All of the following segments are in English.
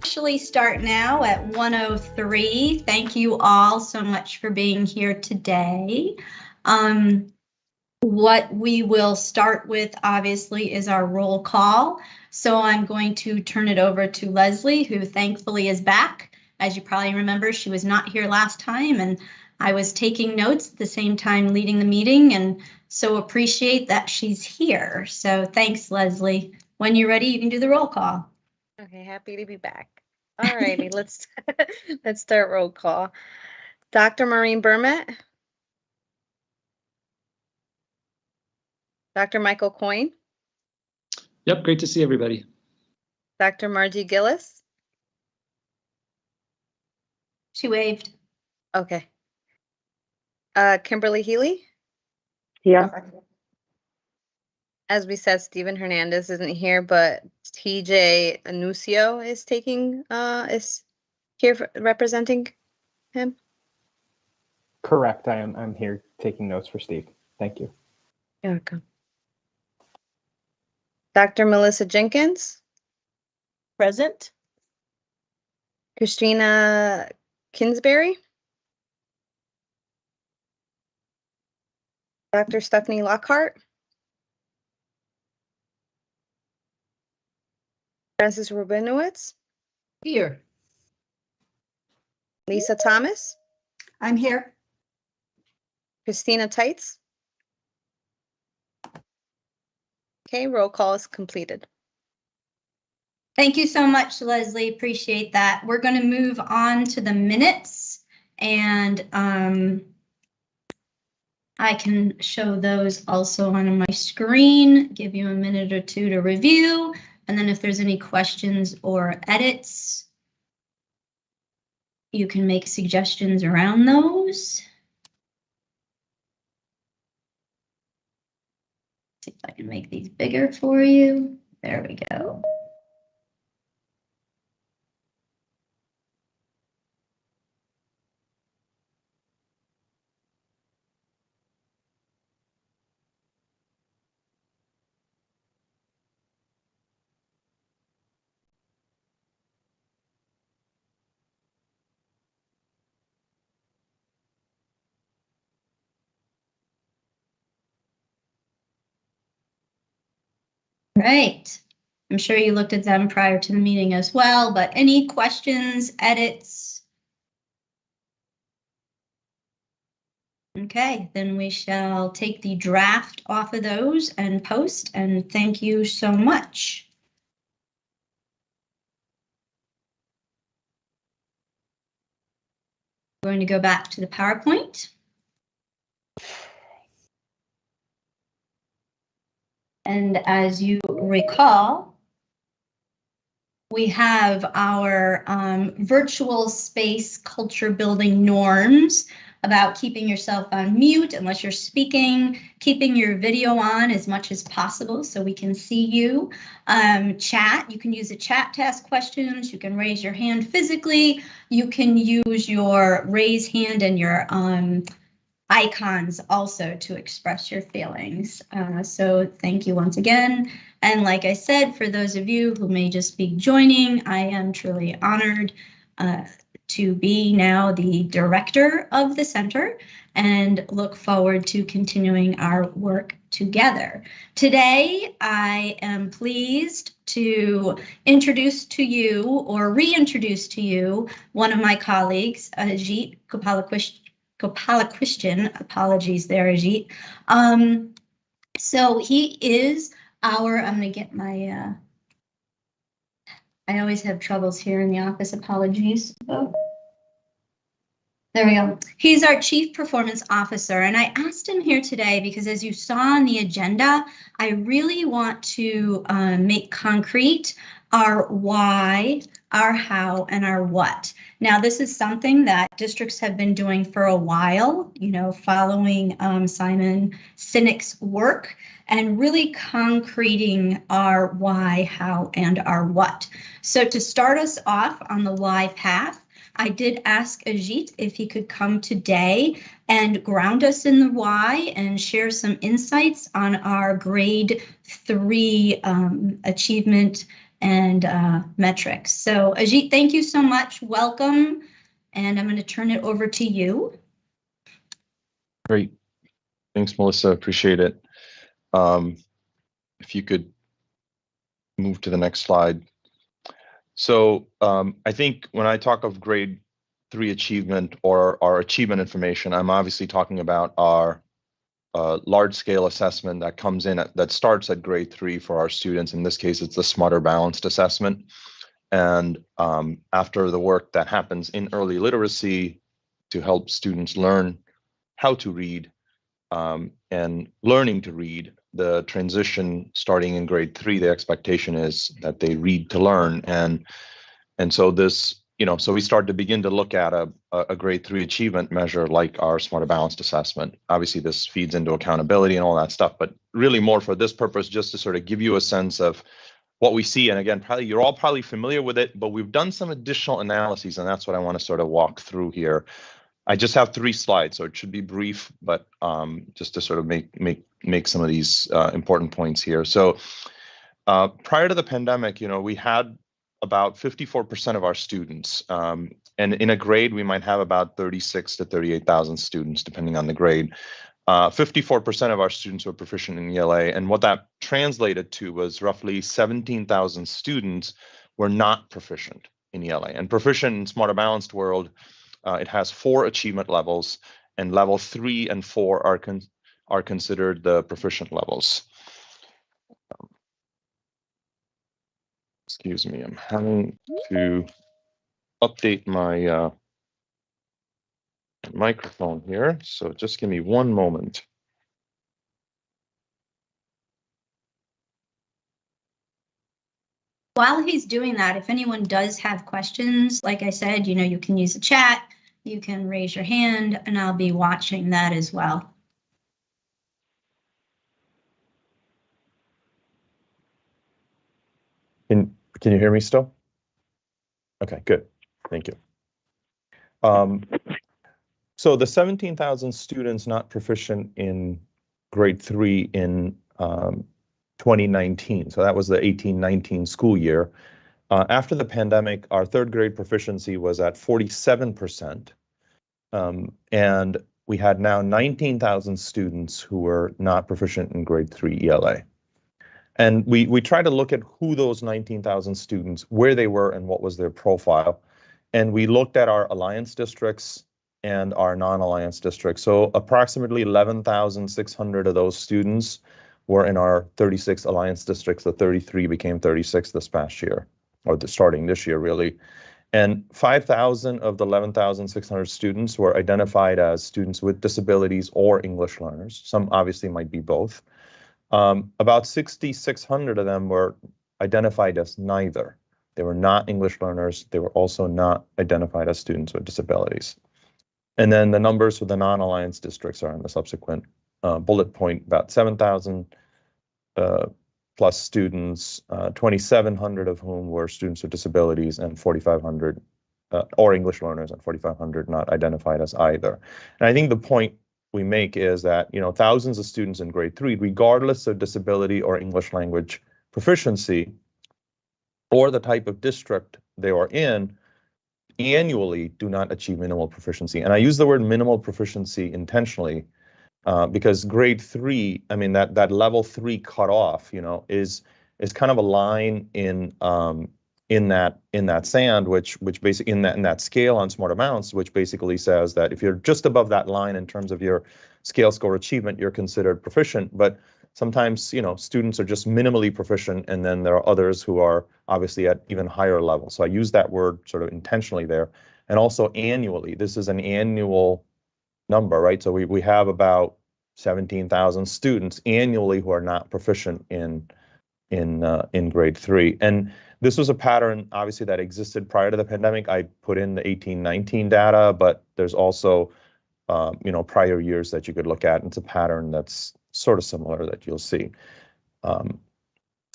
Actually start now at 1:03. Thank you all so much for being here today. What we will start with, obviously, is our roll call. So I'm going to turn it over to Leslie, who thankfully is back. As you probably remember, she was not here last time, and I was taking notes at the same time leading the meeting, and so appreciate that she's here. So thanks, Leslie. When you're ready, you can do the roll call. Okay, happy to be back. All righty, let's start roll call. Dr. Maureen Bermet. Dr. Michael Coyne. Yep, great to see everybody. Dr. Margie Gillis. She waved. Okay. Kimberly Healy. Here. As we said, Stephen Hernandez isn't here, but TJ Anuncio is is here representing him. Correct. I'm here taking notes for Steve. Thank you. You're welcome. Dr. Melissa Jenkins. Present. Christina Kinsberry. Dr. Stephanie Lockhart. Francis Rubinowitz. Here. Lisa Thomas. I'm here. Christina Tights. Okay, roll call is completed. Thank you so much, Leslie. Appreciate that. We're going to move on to the minutes, and I can show those also on my screen, give you a minute or two to review, and then if there's any questions or edits, you can make suggestions around those. See if I can make these bigger for you. There we go. Right. I'm sure you looked at them prior to the meeting as well, but any questions, edits? Okay, then we shall take the draft off of those and post, and thank you so much. We're going to go back to the PowerPoint. And as you recall, we have our virtual space culture building norms about keeping yourself on mute unless you're speaking, keeping your video on as much as possible so we can see you. Chat, you can use the chat to ask questions. You can raise your hand physically. You can use your raise hand and your icons also to express your feelings. So thank you once again. And like I said, for those of you who may just be joining, I am truly honored to be now the director of the center and look forward to continuing our work together. Today, I am pleased to introduce to you or reintroduce to you one of my colleagues, Ajit Gopalakrishnan, apologies there, Ajit. So he is our, I'm going to get my, I always have troubles here in the office, apologies. Oh. There we go. He's our Chief Performance Officer, and I asked him here today because as you saw on the agenda, I really want to make concrete our why, our how, and our what. Now, this is something that districts have been doing for a while, you know, following Simon Sinek's work and really concreting our why, how, and our what. So to start us off on the why path, I did ask Ajit if he could come today and ground us in the why and share some insights on our grade 3 achievement and metrics. So Ajit, thank you so much. Welcome. And I'm going to turn it over to you. Great. Thanks, Melissa. Appreciate it. If you could move to the next slide. So I think when I talk of grade 3 achievement or our achievement information, I'm obviously talking about our large scale assessment that comes in that starts at grade 3 for our students. In this case, it's the Smarter Balanced Assessment. And after the work that happens in early literacy to help students learn how to read and learning to read, the transition starting in grade 3, the expectation is that they read to learn. And so this, so we start to begin to look at a grade 3 achievement measure like our Smarter Balanced Assessment. Obviously, this feeds into accountability and all that stuff, but really more for this purpose, just to sort of give you a sense of what we see. And again, you're all probably familiar with it, but we've done some additional analyses, and that's what I want to sort of walk through here. I just have 3 slides, so it should be brief, but just to sort of make some of these important points here. So prior to the pandemic, we had about 54% of our students, and in a grade, we might have about 36 to 38,000 students, depending on the grade. 54% of our students were proficient in ELA, and what that translated to was roughly 17,000 students were not proficient in ELA. And proficient in Smarter Balanced world, it has 4 achievement levels, and level 3 and 4 are considered the proficient levels. Excuse me, I'm having to update my microphone here, so just give me one moment. While he's doing that, if anyone does have questions, like I said, you can use the chat, you can raise your hand, and I'll be watching that as well. Can you hear me still? Okay, good. Thank you. So the 17,000 students not proficient in grade 3 in 2019, so that was the 18-19 school year. After the pandemic, our 3rd grade proficiency was at 47%, and we had now 19,000 students who were not proficient in grade 3 ELA. And we tried to look at who those 19,000 students, where they were and what was their profile. And we looked at our alliance districts and our non-alliance districts. So approximately 11,600 of those students were in our 36 alliance districts. The 33 became 36 this past year, or starting this year, really. And 5,000 of the 11,600 students were identified as students with disabilities or English learners. Some obviously might be both. About 6,600 of them were identified as neither. They were not English learners. They were also not identified as students with disabilities. And then the numbers for the non-alliance districts are in the subsequent bullet point, about 7,000 plus students, 2,700 of whom were students with disabilities, and 4,500 or English learners, and 4,500 not identified as either. And I think the point we make is that, thousands of students in grade 3, regardless of disability or English language proficiency or the type of district they are in, annually do not achieve minimal proficiency. And I use the word minimal proficiency intentionally because grade 3, I mean, that level 3 cutoff, is kind of a line in that sand, which basically in that scale on Smarter Balanced, which basically says that if you're just above that line in terms of your scale score achievement, you're considered proficient. But sometimes, students are just minimally proficient, and then there are others who are obviously at even higher levels. So I use that word sort of intentionally there. And also annually, this is an annual number, right? So we have about 17,000 students annually who are not proficient in grade 3. And this was a pattern, obviously, that existed prior to the pandemic. I put in the 18-19 data, but there's also, prior years that you could look at. And it's a pattern that's sort of similar that you'll see. And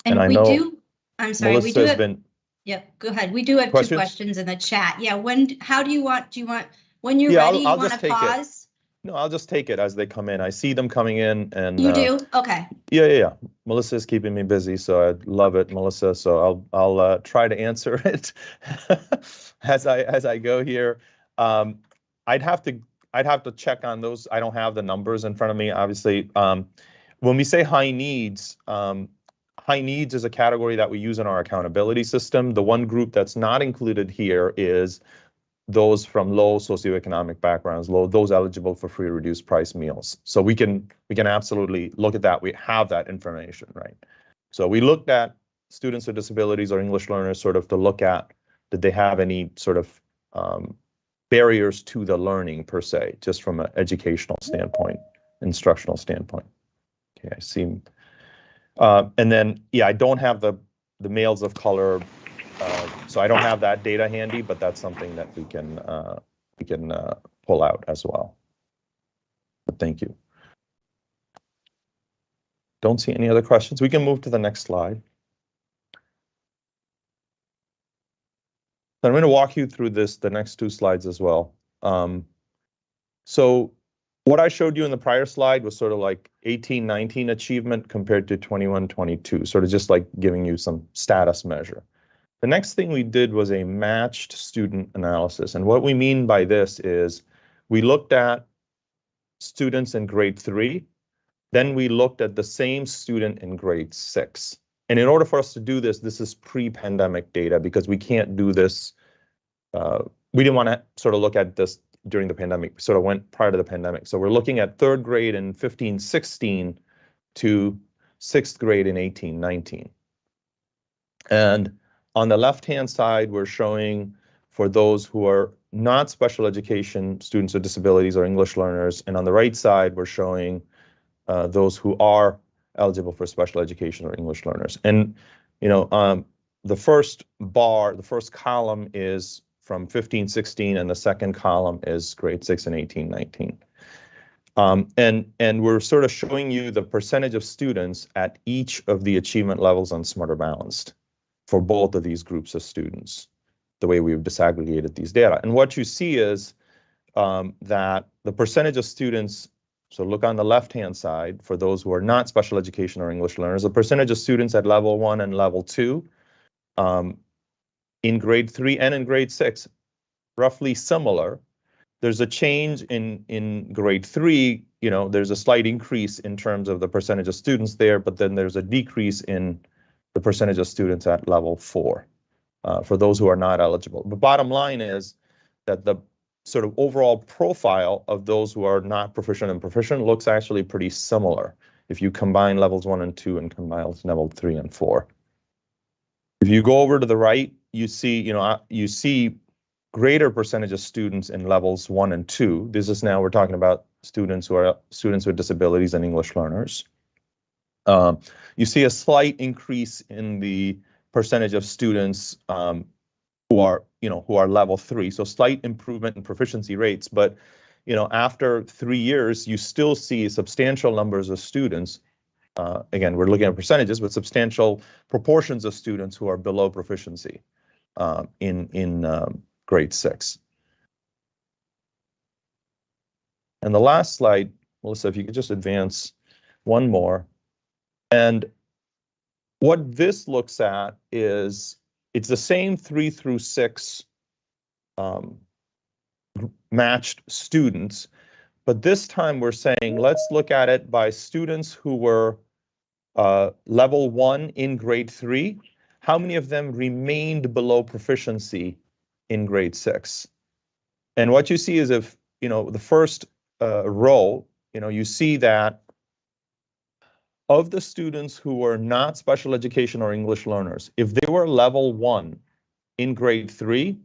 I know I'm sorry, Melissa we do has have, been. Yeah, go ahead. We do have Questions? 2 questions in the chat. Yeah, when you're Yeah, ready, I'll you want just to take it. pause? No, I'll just take it as they come in. I see them coming in and. You do? Okay. Yeah. Melissa's keeping me busy, so I love it, Melissa. So I'll try to answer it as I go here. I'd have to check on those. I don't have the numbers in front of me, obviously. When we say high needs is a category that we use in our accountability system. The one group that's not included here is those from low socioeconomic backgrounds, those eligible for free reduced price meals. So we can absolutely look at that. We have that information, right? So we looked at students with disabilities or English learners sort of to look at, did they have any sort of barriers to the learning per se, just from an educational standpoint, instructional standpoint. Okay, I see. And then, yeah, I don't have the males of color. So I don't have that data handy, but that's something that we can pull out as well. But thank you. Don't see any other questions. We can move to the next slide. So I'm going to walk you through the next two slides as well. So what I showed you in the prior slide was sort of like 18-19 achievement compared to 21-22, sort of just like giving you some status measure. The next thing we did was a matched student analysis. And what we mean by this is we looked at students in grade 3, then we looked at the same student in grade 6. And in order for us to do this, this is pre-pandemic data because we can't do this. We didn't want to sort of look at this during the pandemic, we sort of went prior to the pandemic. So we're looking at 3rd grade in 15-16 to 6th grade in 18-19. And on the left-hand side, we're showing for those who are not special education students with disabilities or English learners. And on the right side, we're showing those who are eligible for special education or English learners. And, you know, the first bar, the first column is from 15-16, and the second column is grade 6 and 18-19. And we're sort of showing you the percentage of students at each of the achievement levels on Smarter Balanced for both of these groups of students, the way we've disaggregated these data. And what you see is that the percentage of students, so look on the left-hand side, for those who are not special education or English learners, the percentage of students at level 1 and level 2 in grade 3 and in grade 6, roughly similar. There's a change in grade 3, you know, there's a slight increase in terms of the percentage of students there, but then there's a decrease in the percentage of students at level 4 for those who are not eligible. The bottom line is that the sort of overall profile of those who are not proficient and proficient looks actually pretty similar if you combine levels 1 and 2 and combine level 3 and 4. If you go over to the right, you see, you see greater percentage of students in levels 1 and 2. This is now we're talking about students who are students with disabilities and English learners. You see a slight increase in the percentage of students who are level 3. So slight improvement in proficiency rates, but after 3 years, you still see substantial numbers of students. Again, we're looking at percentages, but substantial proportions of students who are below proficiency in grade 6. And the last slide, Melissa, if you could just advance one more. And what this looks at is it's the same 3 through 6 matched students, but this time we're saying let's look at it by students who were level 1 in grade 3. How many of them remained below proficiency in grade 6? And what you see is if, the first row, you see that of the students who were not special education or English learners, if they were level 1 in grade 3,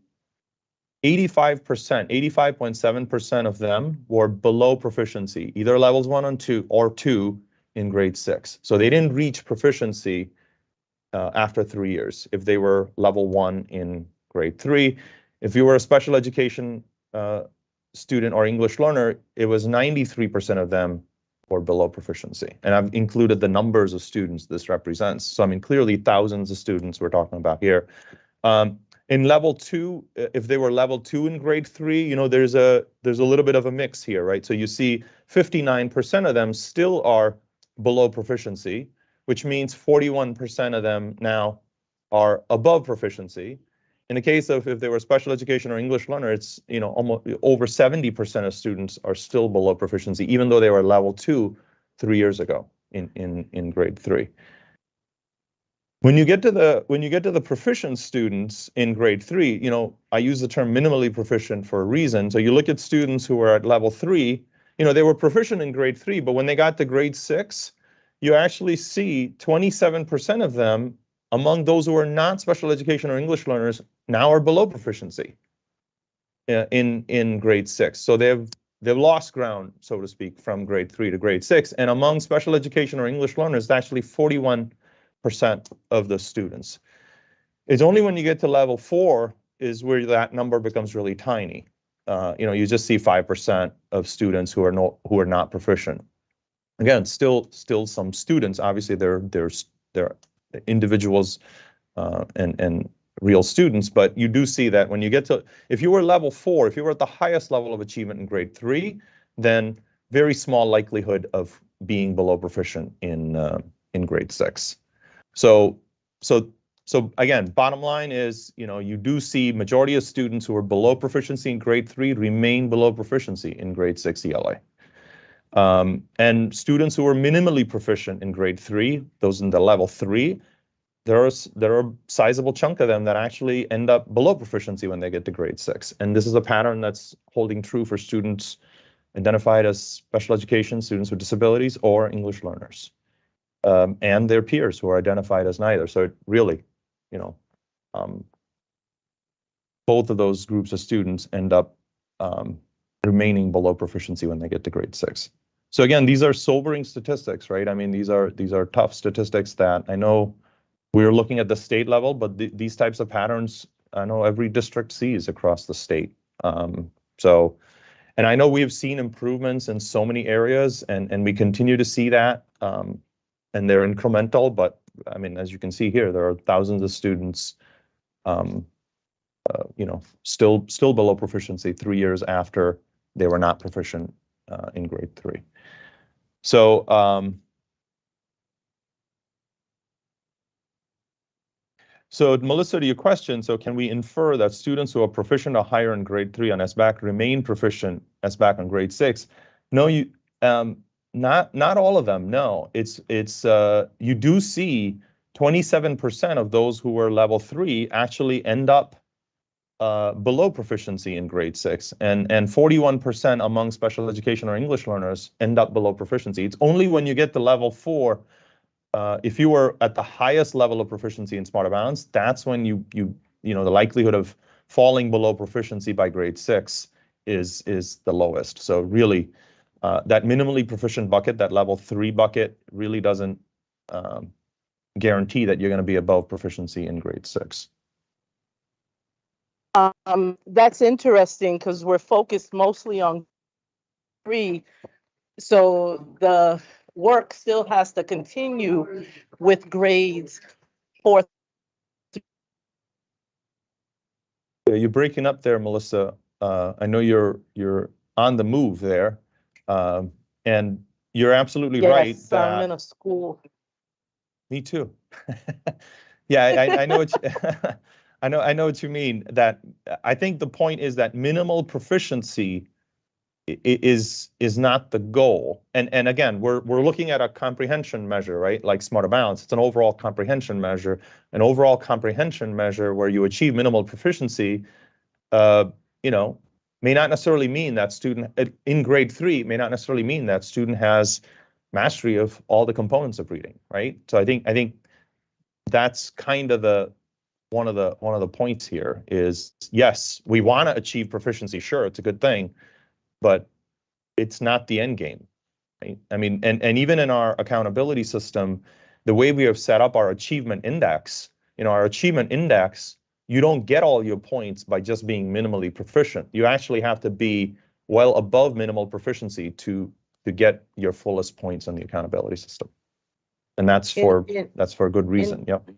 85.7% of them were below proficiency, either levels 1 and 2 or 2 in grade 6. So they didn't reach proficiency after 3 years if they were level 1 in grade 3. If you were a special education student or English learner, it was 93% of them were below proficiency. And I've included the numbers of students this represents. So I mean, clearly thousands of students we're talking about here. In level 2, if they were level 2 in grade 3, you know, there's a little bit of a mix here, right? So you see 59% of them still are below proficiency, which means 41% of them now are above proficiency. In the case of if they were special education or English learner, it's, you know, almost over 70% of students are still below proficiency, even though they were level 2 3 years ago in grade 3. When you get to the proficient students in grade 3, you know, I use the term minimally proficient for a reason. So you look at students who are at level 3, you know, they were proficient in grade 3, but when they got to grade 6, you actually see 27% of them among those who are not special education or English learners now are below proficiency in grade 6. So they've lost ground, so to speak, from grade 3 to grade 6. And among special education or English learners, it's actually 41% of the students. It's only when you get to level 4 is where that number becomes really tiny. You know, you just see 5% of students who are not proficient. Again, still some students. Obviously, they're individuals and real students, but you do see that when you get to, if you were level 4, if you were at the highest level of achievement in grade 3, then very small likelihood of being below proficient in grade 6. So again, bottom line is, you know, you do see majority of students who are below proficiency in grade 3 remain below proficiency in grade 6 ELA. And students who are minimally proficient in grade 3, those in the level 3, there are a sizable chunk of them that actually end up below proficiency when they get to grade 6. And this is a pattern that's holding true for students identified as special education, students with disabilities, or English learners, and their peers who are identified as neither. So it really, you know, both of those groups of students end up remaining below proficiency when they get to grade 6. So again, these are sobering statistics, right? I mean, these are tough statistics that I know we're looking at the state level, but these types of patterns, I know every district sees across the state. So, and I know we have seen improvements in so many areas, and we continue to see that, and they're incremental, but I mean, as you can see here, there are thousands of students, you know, still below proficiency 3 years after they were not proficient in grade 3. So, so Melissa, to your question, so can we infer that students who are proficient or higher in grade 3 on SBAC remain proficient SBAC on grade 6? No, you not all of them. No, it's you do see 27% of those who were level 3 actually end up below proficiency in grade 6, and 41% among special education or English learners end up below proficiency. It's only when you get to level 4, if you were at the highest level of proficiency in Smarter Balanced, that's when you know, the likelihood of falling below proficiency by grade 6 is the lowest. So really, that minimally proficient bucket, that level 3 bucket, really doesn't guarantee that you're going to be above proficiency in grade 6. That's interesting because we're focused mostly on 3. So the work still has to continue with grades 4. You're breaking up there, Melissa. I know you're on the move there, and you're absolutely right. Yes, I'm in a school. Me too. Yeah, I know what I know what you mean. That I think the point is that minimal proficiency is not the goal. And again, we're looking at a comprehension measure, right? Like Smarter Balanced, it's an overall comprehension measure. An overall comprehension measure where you achieve minimal proficiency, you know, may not necessarily mean that student in grade 3 may not necessarily mean that student has mastery of all the components of reading, right? So I think that's kind of one of the points here is, yes, we want to achieve proficiency. Sure, it's a good thing, but it's not the end game, right? I mean, and even in our accountability system, the way we have set up our achievement index, you know, our achievement index, you don't get all your points by just being minimally proficient. You actually have to be well above minimal proficiency to get your fullest points on the accountability system. And that's for a good reason. Yep.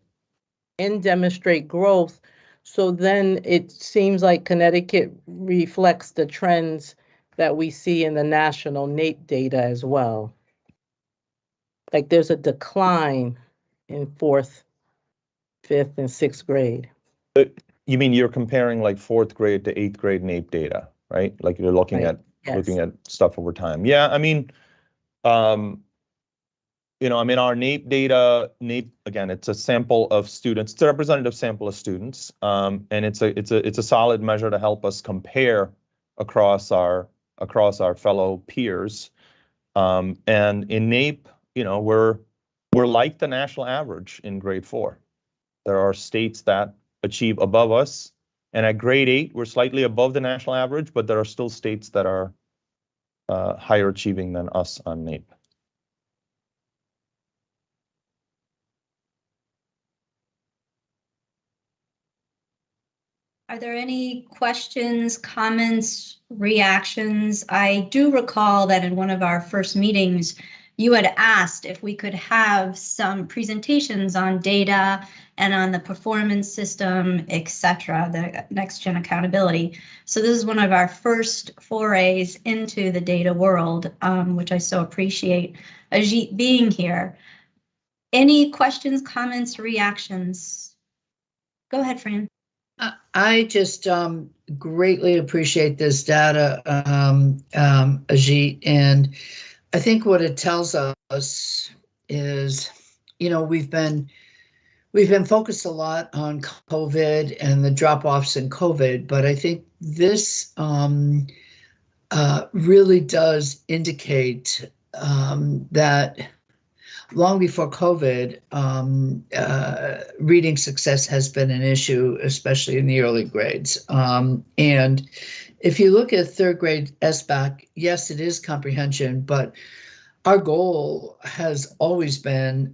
And demonstrate growth. So then it seems like Connecticut reflects the trends that we see in the national NAEP data as well. Like there's a decline in 4th, 5th, and 6th grade. You mean you're comparing like 4th grade to 8th grade NAEP data, right? Like you're looking Right. at looking at stuff over time. Yeah, I mean, you know, I mean, our NAEP data, NAEP, again, it's a sample of students. It's a representative sample of students, and it's a solid measure to help us compare across our fellow peers. And in NAEP, you know, we're like the national average in grade 4. There are states that achieve above us, and at grade 8, we're slightly above the national average, but there are still states that are higher achieving than us on NAEP. Are there any questions, comments, reactions? I do recall that in one of our first meetings, you had asked if we could have some presentations on data and on the performance system, etc., the next gen accountability. So this is one of our first forays into the data world, which I so appreciate Ajit being here. Any questions, comments, reactions? Go ahead, Fran. I just greatly appreciate this data, Ajit, and I think what it tells us is, you know, we've been focused a lot on COVID and the drop-offs in COVID, but I think this really does indicate that long before COVID, reading success has been an issue, especially in the early grades. And if you look at 3rd grade SBAC, yes, it is comprehension, but our goal has always been,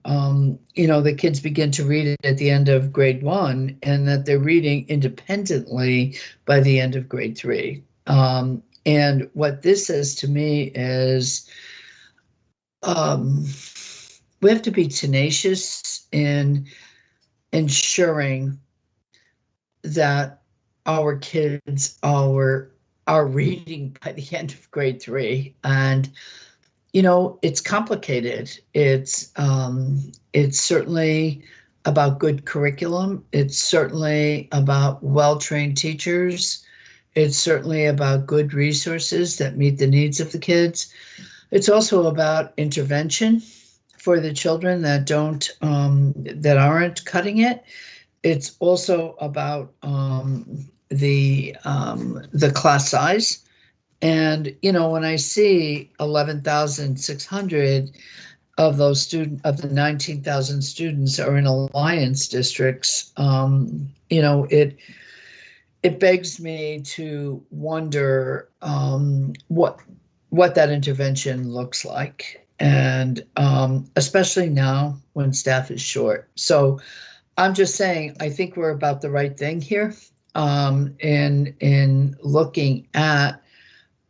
you know, the kids begin to read it at the end of grade 1 and that they're reading independently by the end of grade 3. And what this says to me is, we have to be tenacious in ensuring that our kids are reading by the end of grade 3. And, you know, it's complicated. It's certainly about good curriculum. It's certainly about well-trained teachers. It's certainly about good resources that meet the needs of the kids. It's also about intervention for the children that that aren't cutting it. It's also about the class size. And, you know, when I see 11,600 of those of the 19,000 students are in alliance districts, you know, it begs me to wonder what that intervention looks like. And especially now when staff is short. So I'm just saying, I think we're about the right thing here in looking at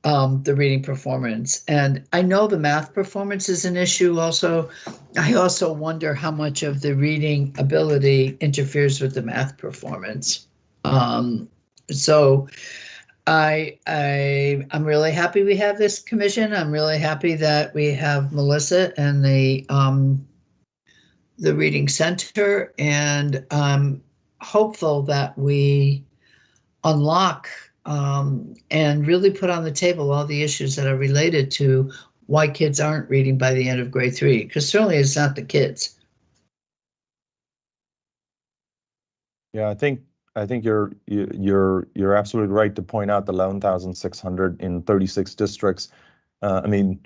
the reading performance. And I know the math performance is an issue also. I also wonder how much of the reading ability interferes with the math performance. So I'm really happy we have this commission. I'm really happy that we have Melissa and the Reading Center, and I'm hopeful that we unlock and really put on the table all the issues that are related to why kids aren't reading by the end of grade 3, because certainly it's not the kids. Yeah, I think you're absolutely right to point out the 11,600 in 36 districts. I mean,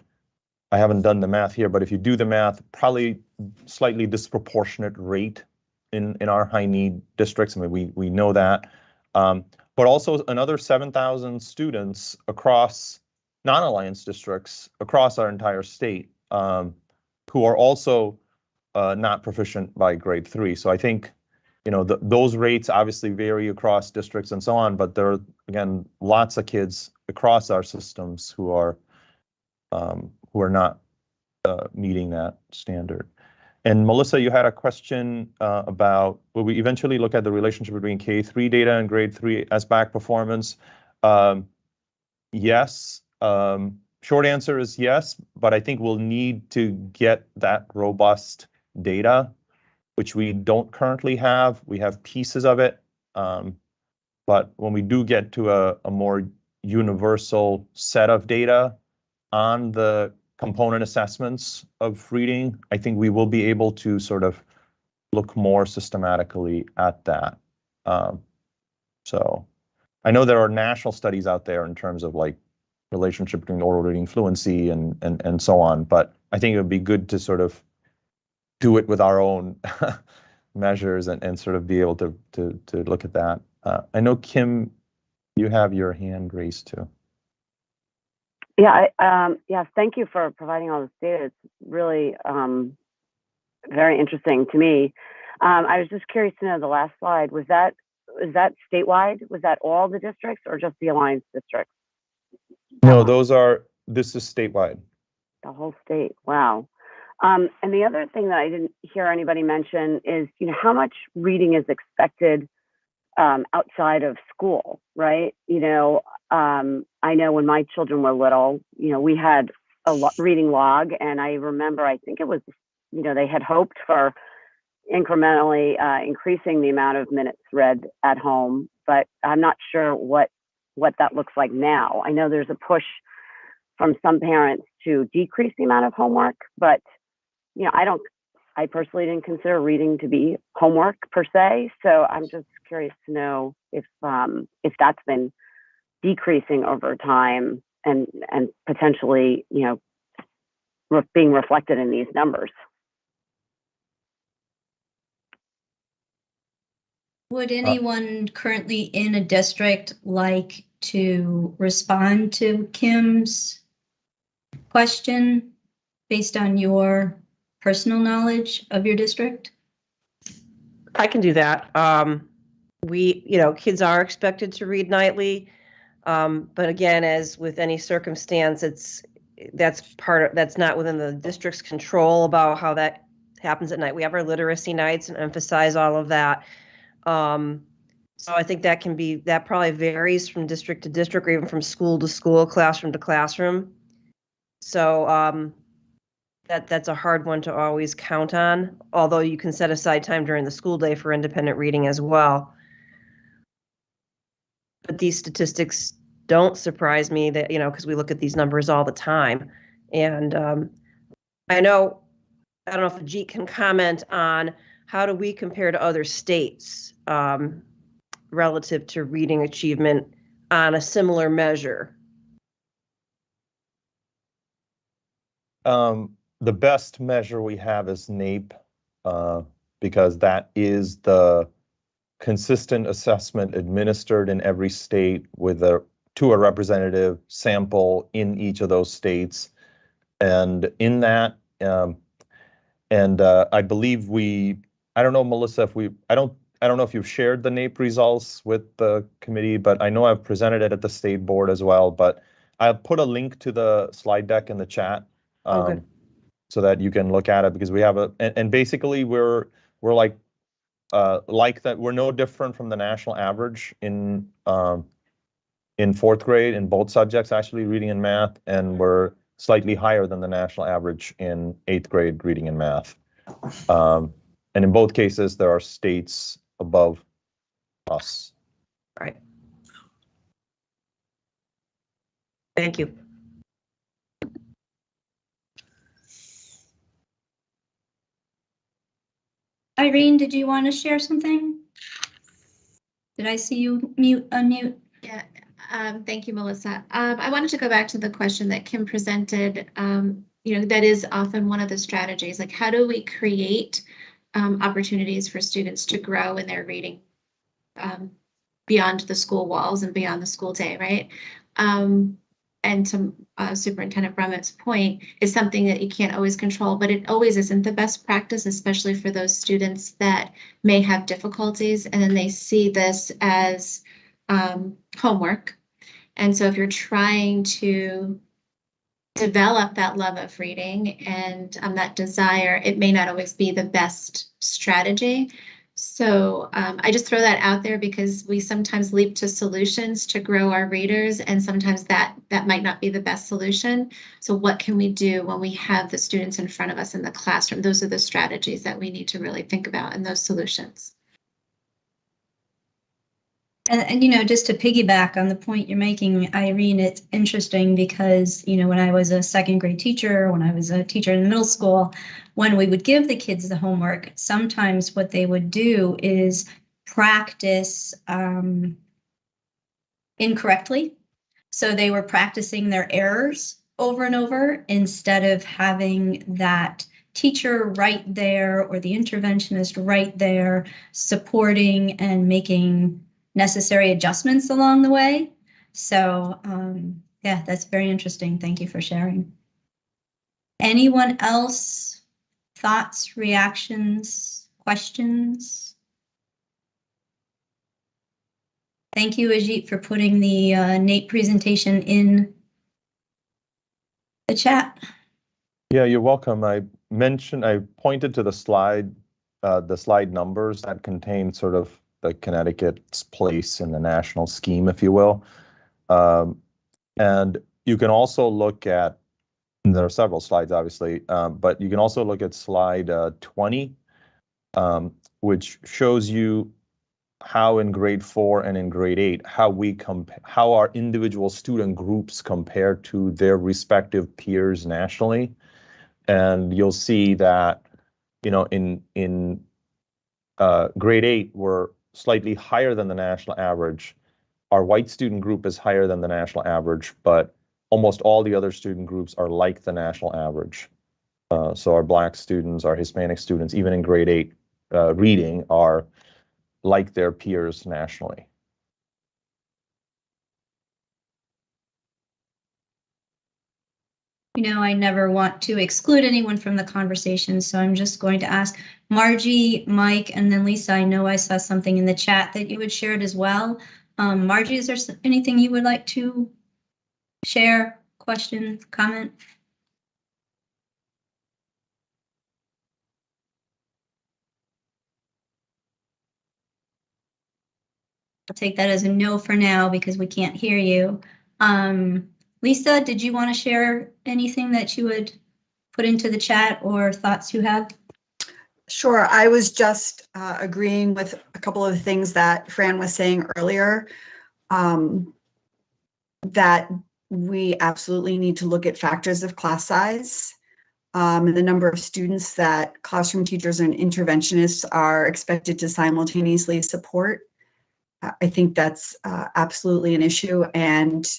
I haven't done the math here, but if you do the math, probably slightly disproportionate rate in our high need districts. I mean, we know that, but also another 7,000 students across non-alliance districts across our entire state who are also not proficient by grade 3. So I think, you know, those rates obviously vary across districts and so on, but there are, again, lots of kids across our systems who are not meeting that standard. And Melissa, you had a question about, will we eventually look at the relationship between K3 data and grade 3 SBAC performance? Yes. Short answer is yes, but I think we'll need to get that robust data, which we don't currently have. We have pieces of it, but when we do get to a more universal set of data on the component assessments of reading, I think we will be able to sort of look more systematically at that. So I know there are national studies out there in terms of like relationship between oral reading fluency and so on, but I think it would be good to sort of do it with our own measures and sort of be able to look at that. I know, Kim, you have your hand raised too. Yeah, yes, thank you for providing all this data. It's really very interesting to me. I was just curious to know, the last slide, was that statewide? Was that all the districts or just the Alliance districts? No, this is statewide. The whole state, wow. And the other thing that I didn't hear anybody mention is, you know, how much reading is expected outside of school, right? You know, I know when my children were little, you know, we had a reading log, and I remember, I think it was, you know, they had hoped for incrementally increasing the amount of minutes read at home, but I'm not sure what that looks like now. I know there's a push from some parents to decrease the amount of homework, but, you know, I personally didn't consider reading to be homework per se. So I'm just curious to know if that's been decreasing over time and potentially, you know, being reflected in these numbers. Would anyone currently in a district like to respond to Kim's question based on your personal knowledge of your district? I can do that. You know, kids are expected to read nightly, but again, as with any circumstance, that's not within the district's control about how that happens at night. We have our literacy nights and emphasize all of that. So I think that probably varies from district to district, or even from school to school, classroom to classroom. So that's a hard one to always count on, although you can set aside time during the school day for independent reading as well. But these statistics don't surprise me, that, you know, because we look at these numbers all the time. And I don't know if Ajit can comment on how do we compare to other states relative to reading achievement on a similar measure. The best measure we have is NAEP, because that is the consistent assessment administered in every state to a representative sample in each of those states. And in that, I believe I don't know, Melissa, I don't know if you've shared the NAEP results with the committee, but I know I've presented it at the state board as well, but I'll put a link to the slide deck in the chat. So that you can look at it, because we have and basically we're like that. We're no different from the national average in fourth grade in both subjects, actually, reading and math, and we're slightly higher than the national average in 8th grade reading and math. And in both cases, there are states above us. Right. Thank you. Irene, did you want to share something? Did I see you unmute? Yeah, thank you, Melissa. I wanted to go back to the question that Kim presented. You know, that is often one of the strategies, like how do we create opportunities for students to grow in their reading beyond the school walls and beyond the school day, right? And to Superintendent Brummett's point, is something that you can't always control, but it always isn't the best practice, especially for those students that may have difficulties and then they see this as homework. And so if you're trying to develop that love of reading and that desire, it may not always be the best strategy. So I just throw that out there because we sometimes leap to solutions to grow our readers, and sometimes that might not be the best solution. So what can we do when we have the students in front of us in the classroom? Those are the strategies that we need to really think about, and those solutions. And you know, just to piggyback on the point you're making, Irene, it's interesting because, you know, when I was a second grade teacher, when I was a teacher in middle school, when we would give the kids the homework, sometimes what they would do is practice incorrectly. So they were practicing their errors over and over instead of having that teacher right there or the interventionist right there supporting and making necessary adjustments along the way. So yeah, that's very interesting. Thank you for sharing. Anyone else? Thoughts, reactions, questions? Thank you, Ajit, for putting the NAEP presentation in the chat. Yeah, you're welcome. I pointed to the slide numbers that contain sort of the Connecticut's place in the national scheme, if you will. And you can also look at, there are several slides, obviously, but you can also look at slide 20, which shows you how in grade 4 and in grade 8, how our individual student groups compare to their respective peers nationally. And you'll see that, you know, in grade 8, we're slightly higher than the national average. Our white student group is higher than the national average, but almost all the other student groups are like the national average. So our Black students, our Hispanic students, even in grade 8 reading, are like their peers nationally. You know, I never want to exclude anyone from the conversation, so I'm just going to ask Margie, Mike, and then Lisa. I know I saw something in the chat that you had shared as well. Margie, is there anything you would like to share, question, comment? I'll take that as a no for now because we can't hear you. Lisa, did you want to share anything that you would put into the chat or thoughts you have? Sure. I was just agreeing with a couple of the things that Fran was saying earlier, that we absolutely need to look at factors of class size and the number of students that classroom teachers and interventionists are expected to simultaneously support. I think that's absolutely an issue. And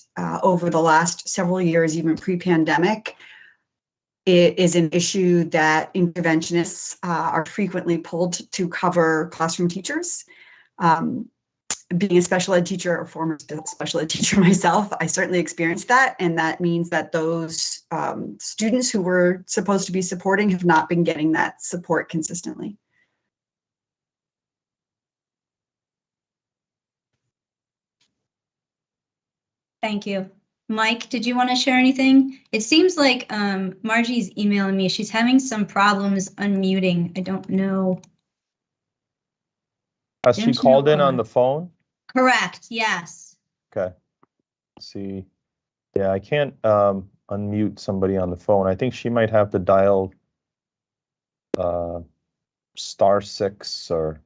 over the last several years, even pre-pandemic, it is an issue that interventionists are frequently pulled to cover classroom teachers. Being a special ed teacher or former special ed teacher myself, I certainly experienced that. And that means that those students who were supposed to be supporting have not been getting that support consistently. Thank you. Mike, did you want to share anything? It seems like Margie's emailing me. She's having some problems unmuting. I don't know. Has she called in on the phone? Correct, yes. Okay. Let's see. Yeah, I can't unmute somebody on the phone. I think she might have to dial *6 or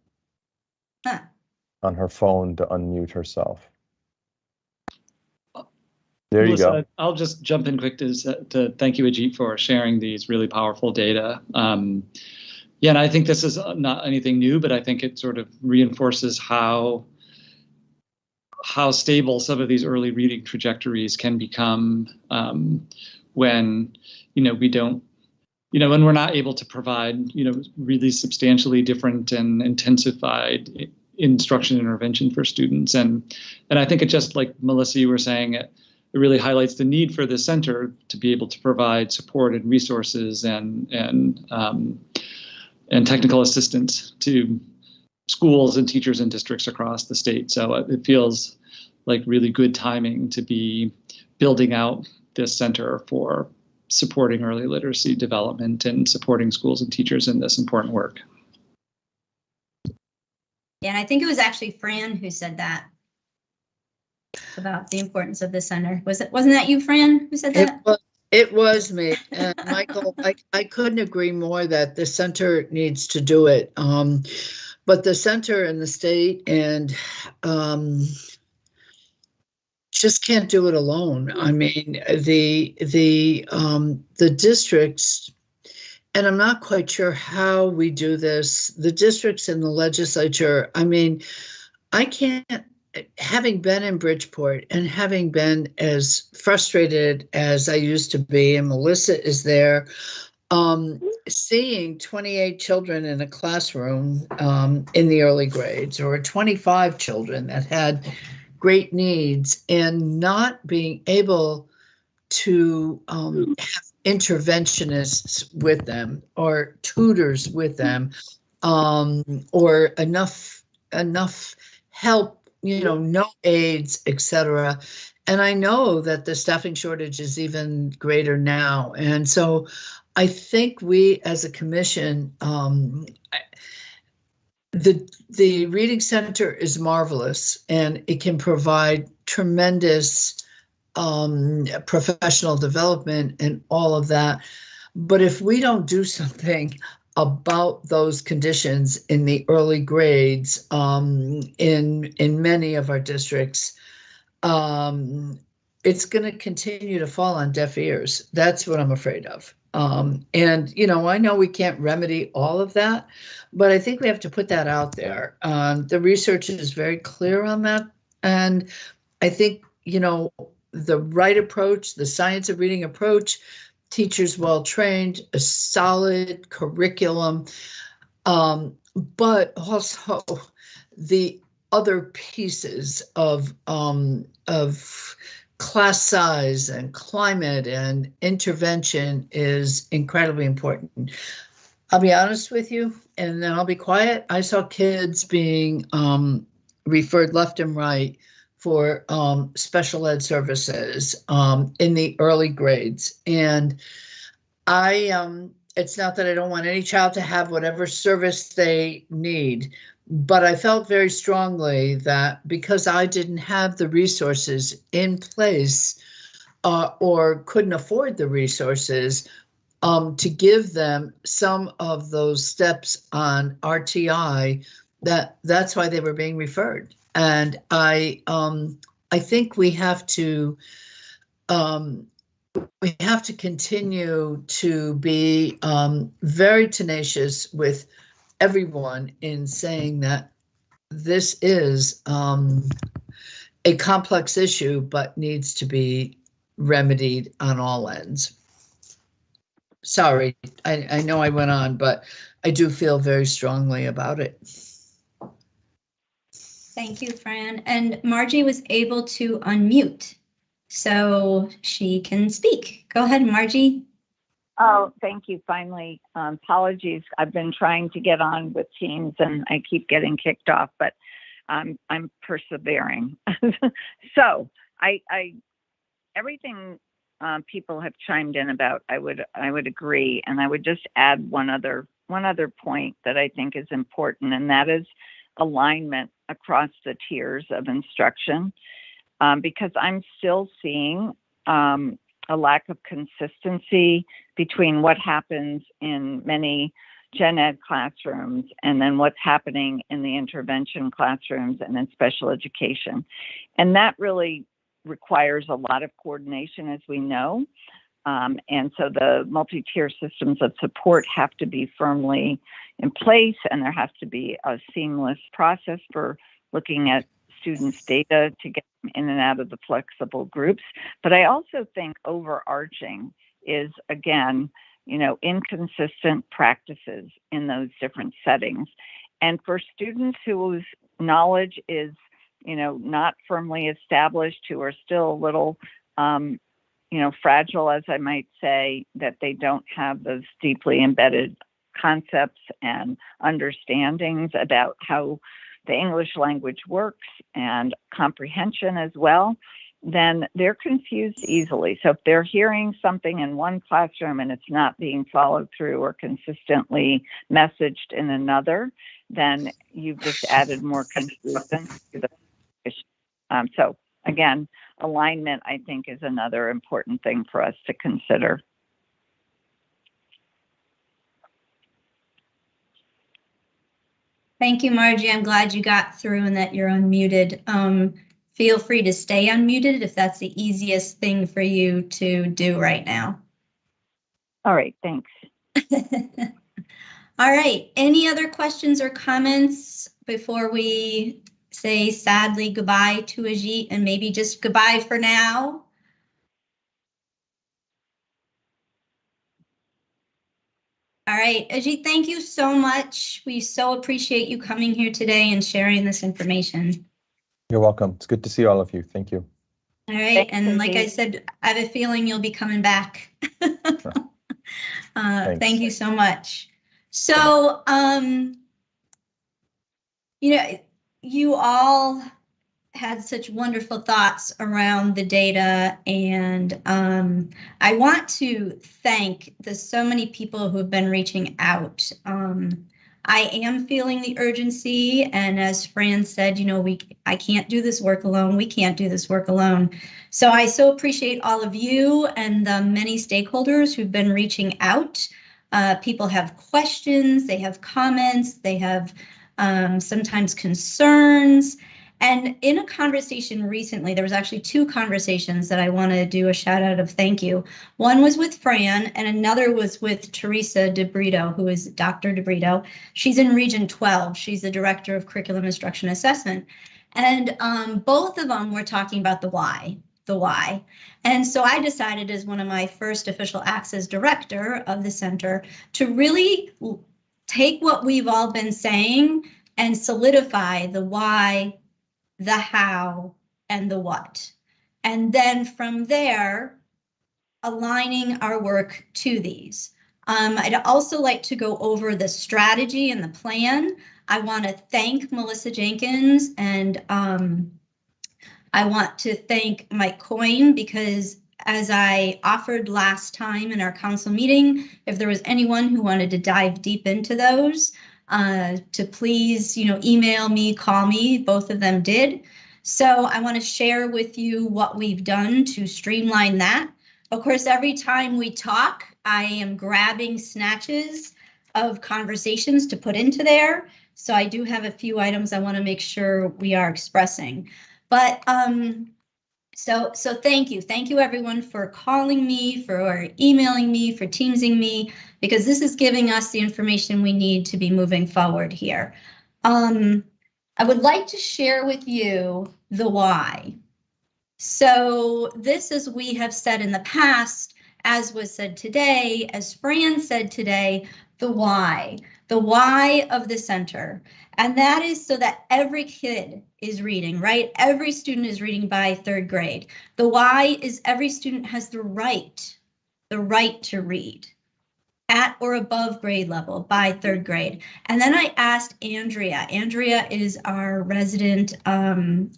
on her phone to unmute herself. There you go. I'll just jump in quick to thank you, Ajit, for sharing these really powerful data. Yeah, and I think this is not anything new, but I think it sort of reinforces how stable some of these early reading trajectories can become when, we don't, when we're not able to provide, really substantially different and intensified instruction intervention for students. And I think it just, like Melissa, you were saying, it really highlights the need for the center to be able to provide support and resources and technical assistance to schools and teachers and districts across the state. So it feels like really good timing to be building out this center for supporting early literacy development and supporting schools and teachers in this important work. Yeah, I think it was actually Fran who said that about the importance of the center. Wasn't that you, Fran, who said that? It was me. And Michael, I couldn't agree more that the center needs to do it. But the center and the state and just can't do it alone. I mean, the districts, and I'm not quite sure how we do this, the districts and the legislature, I mean, I can't, having been in Bridgeport and having been as frustrated as I used to be, and Melissa is there, seeing 28 children in a classroom in the early grades, or 25 children that had great needs, and not being able to have interventionists with them or tutors with them, or enough help, no aides, etc. And I know that the staffing shortage is even greater now. And so I think we as a commission, the Reading Center is marvelous, and it can provide tremendous professional development and all of that. But if we don't do something about those conditions in the early grades in many of our districts, it's going to continue to fall on deaf ears. That's what I'm afraid of. And, I know we can't remedy all of that, but I think we have to put that out there. The research is very clear on that. And I think, the right approach, the science of reading approach, teachers well-trained, a solid curriculum, but also the other pieces of class size and climate and intervention is incredibly important. I'll be honest with you, and then I'll be quiet. I saw kids being referred left and right for special ed services in the early grades. And it's not that I don't want any child to have whatever service they need, but I felt very strongly that because I didn't have the resources in place or couldn't afford the resources to give them some of those steps on RTI, that's why they were being referred. And I think we have to continue to be very tenacious with everyone in saying that this is a complex issue, but needs to be remedied on all ends. Sorry, I know I went on, but I do feel very strongly about it. Thank you, Fran. And Margie was able to unmute, so she can speak. Go ahead, Margie. Oh, thank you. Finally, apologies. I've been trying to get on with Teams and I keep getting kicked off, but I'm persevering. So everything people have chimed in about, I would agree, and I would just add one other point that I think is important, and that is alignment across the tiers of instruction, because I'm still seeing a lack of consistency between what happens in many gen ed classrooms and then what's happening in the intervention classrooms and in special education. And that really requires a lot of coordination, as we know. And so the multi-tier systems of support have to be firmly in place, and there has to be a seamless process for looking at students' data to get them in and out of the flexible groups. But I also think overarching is, again, inconsistent practices in those different settings. And for students whose knowledge is, not firmly established, who are still a little, fragile, as I might say, that they don't have those deeply embedded concepts and understandings about how the English language works and comprehension as well, then they're confused easily. So if they're hearing something in one classroom and it's not being followed through or consistently messaged in another, then you've just added more confusion to the issue. So again, alignment, I think, is another important thing for us to consider. Thank you, Margie. I'm glad you got through and that you're unmuted. Feel free to stay unmuted if that's the easiest thing for you to do right now. All right, thanks. All right, any other questions or comments before we say sadly goodbye to Ajit and maybe just goodbye for now? All right, Ajit, thank you so much. We so appreciate you coming here today and sharing this information. You're welcome. It's good to see all of you. Thank you. All right, Thanks, and like I Ajit. said, I have a feeling you'll be coming back. Sure. Thank you so much. So, you know, you all had such wonderful thoughts around the data, and I want to thank the so many people who have been reaching out. I am feeling the urgency, and as Fran said, you know, I can't do this work alone. We can't do this work alone. So I so appreciate all of you and the many stakeholders who've been reaching out. People have questions, they have comments, they have sometimes concerns. And in a conversation recently, there was actually two conversations that I want to do a shout out of thank you. One was with Fran and another was with Teresa DeBrito, who is Dr. DeBrito. She's in Region 12. She's the Director of Curriculum Instruction Assessment. And both of them were talking about the why. And so I decided as one of my first official acts as director of the center to really take what we've all been saying and solidify the why, the how, and the what. And then from there, aligning our work to these. I'd also like to go over the strategy and the plan. I want to thank Melissa Jenkins and I want to thank Mike Coyne, because as I offered last time in our council meeting, if there was anyone who wanted to dive deep into those, to please, you know, email me, call me, both of them did. So I want to share with you what we've done to streamline that. Of course, every time we talk, I am grabbing snatches of conversations to put into there. So I do have a few items I want to make sure we are expressing. But so thank you. Thank you everyone for calling me, for emailing me, for teamsing me, because this is giving us the information we need to be moving forward here. I would like to share with you the why. So this, as we have said in the past, as was said today, as Fran said today, the why of the center. And that is so that every kid is reading, right? Every student is reading by third grade. The why is every student has the right to read at or above grade level by third grade. And then I asked Andrea. Andrea is our resident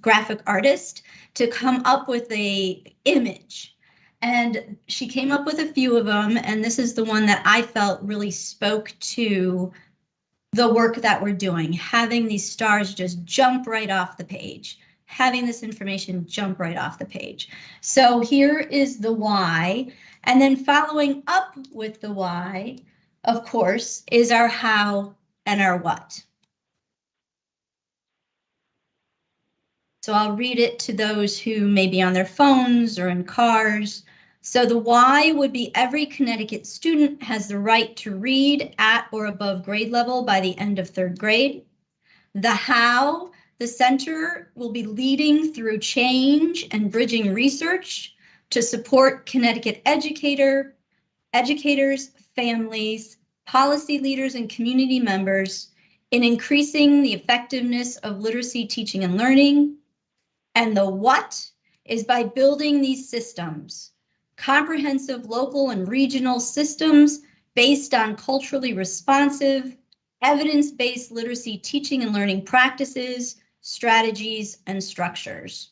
graphic artist to come up with a image. And she came up with a few of them, and this is the one that I felt really spoke to the work that we're doing, having these stars just jump right off the page, having this information jump right off the page. So here is the why, and then following up with the why, of course, is our how and our what. So I'll read it to those who may be on their phones or in cars. So the why would be every Connecticut student has the right to read at or above grade level by the end of third grade. The how, the center will be leading through change and bridging research to support Connecticut educators, families, policy leaders, and community members in increasing the effectiveness of literacy teaching and learning. And the what is by building these systems, comprehensive local and regional systems based on culturally responsive, evidence-based literacy teaching and learning practices, strategies, and structures.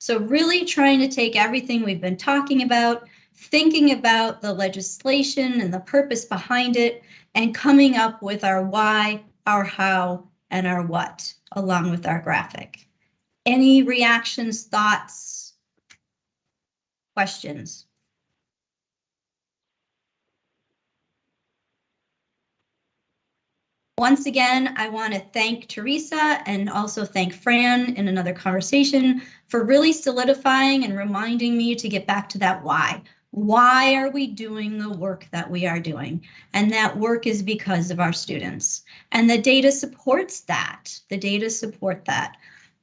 So really trying to take everything we've been talking about, thinking about the legislation and the purpose behind it, and coming up with our why, our how, and our what, along with our graphic. Any reactions, thoughts, questions? Once again, I want to thank Teresa and also thank Fran in another conversation for really solidifying and reminding me to get back to that why. Why are we doing the work that we are doing? And that work is because of our students. And the data supports that. The data support that.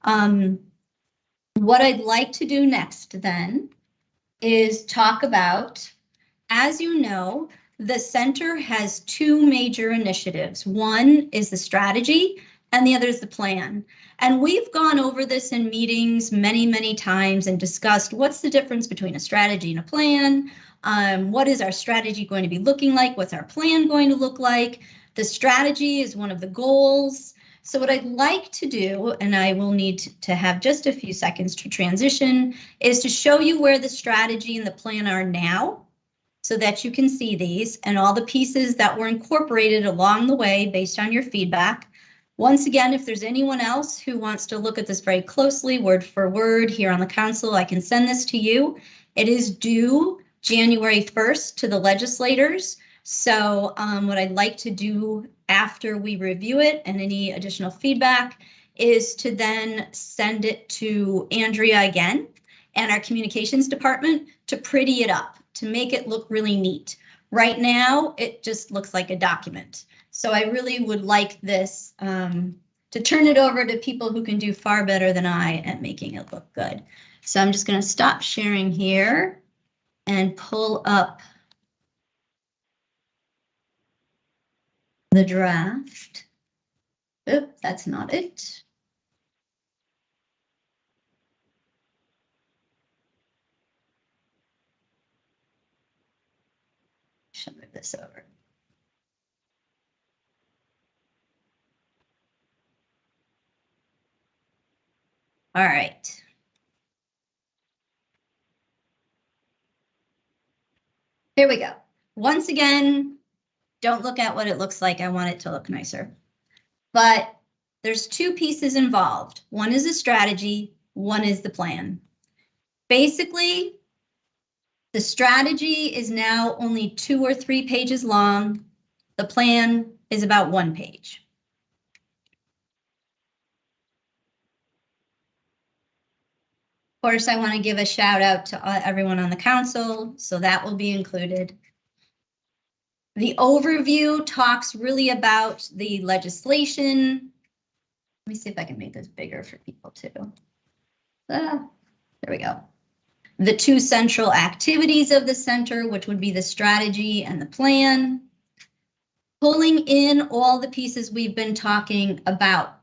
What I'd like to do next then is talk about, as you know, the center has two major initiatives. One is the strategy and the other is the plan. And we've gone over this in meetings many, many times and discussed what's the difference between a strategy and a plan. What is our strategy going to be looking like? What's our plan going to look like? The strategy is one of the goals. So what I'd like to do, and I will need to have just a few seconds to transition, is to show you where the strategy and the plan are now, so that you can see these and all the pieces that were incorporated along the way based on your feedback. Once again, if there's anyone else who wants to look at this very closely, word for word here on the council, I can send this to you. It is due January 1st to the legislators. So what I'd like to do after we review it and any additional feedback is to then send it to Andrea again and our communications department to pretty it up, to make it look really neat. Right now, it just looks like a document. So I really would like this to turn it over to people who can do far better than I at making it look good. So I'm just going to stop sharing here and pull up the draft. Oop, that's not it. Should move this over. All right. Here we go. Once again, don't look at what it looks like. I want it to look nicer. But there's two pieces involved. One is a strategy, one is the plan. Basically, the strategy is now only 2 or 3 pages long. The plan is about 1 page. Of course, I want to give a shout out to everyone on the council, so that will be included. The overview talks really about the legislation. Let me see if I can make this bigger for people too. There we go. The 2 central activities of the center, which would be the strategy and the plan. Pulling in all the pieces we've been talking about.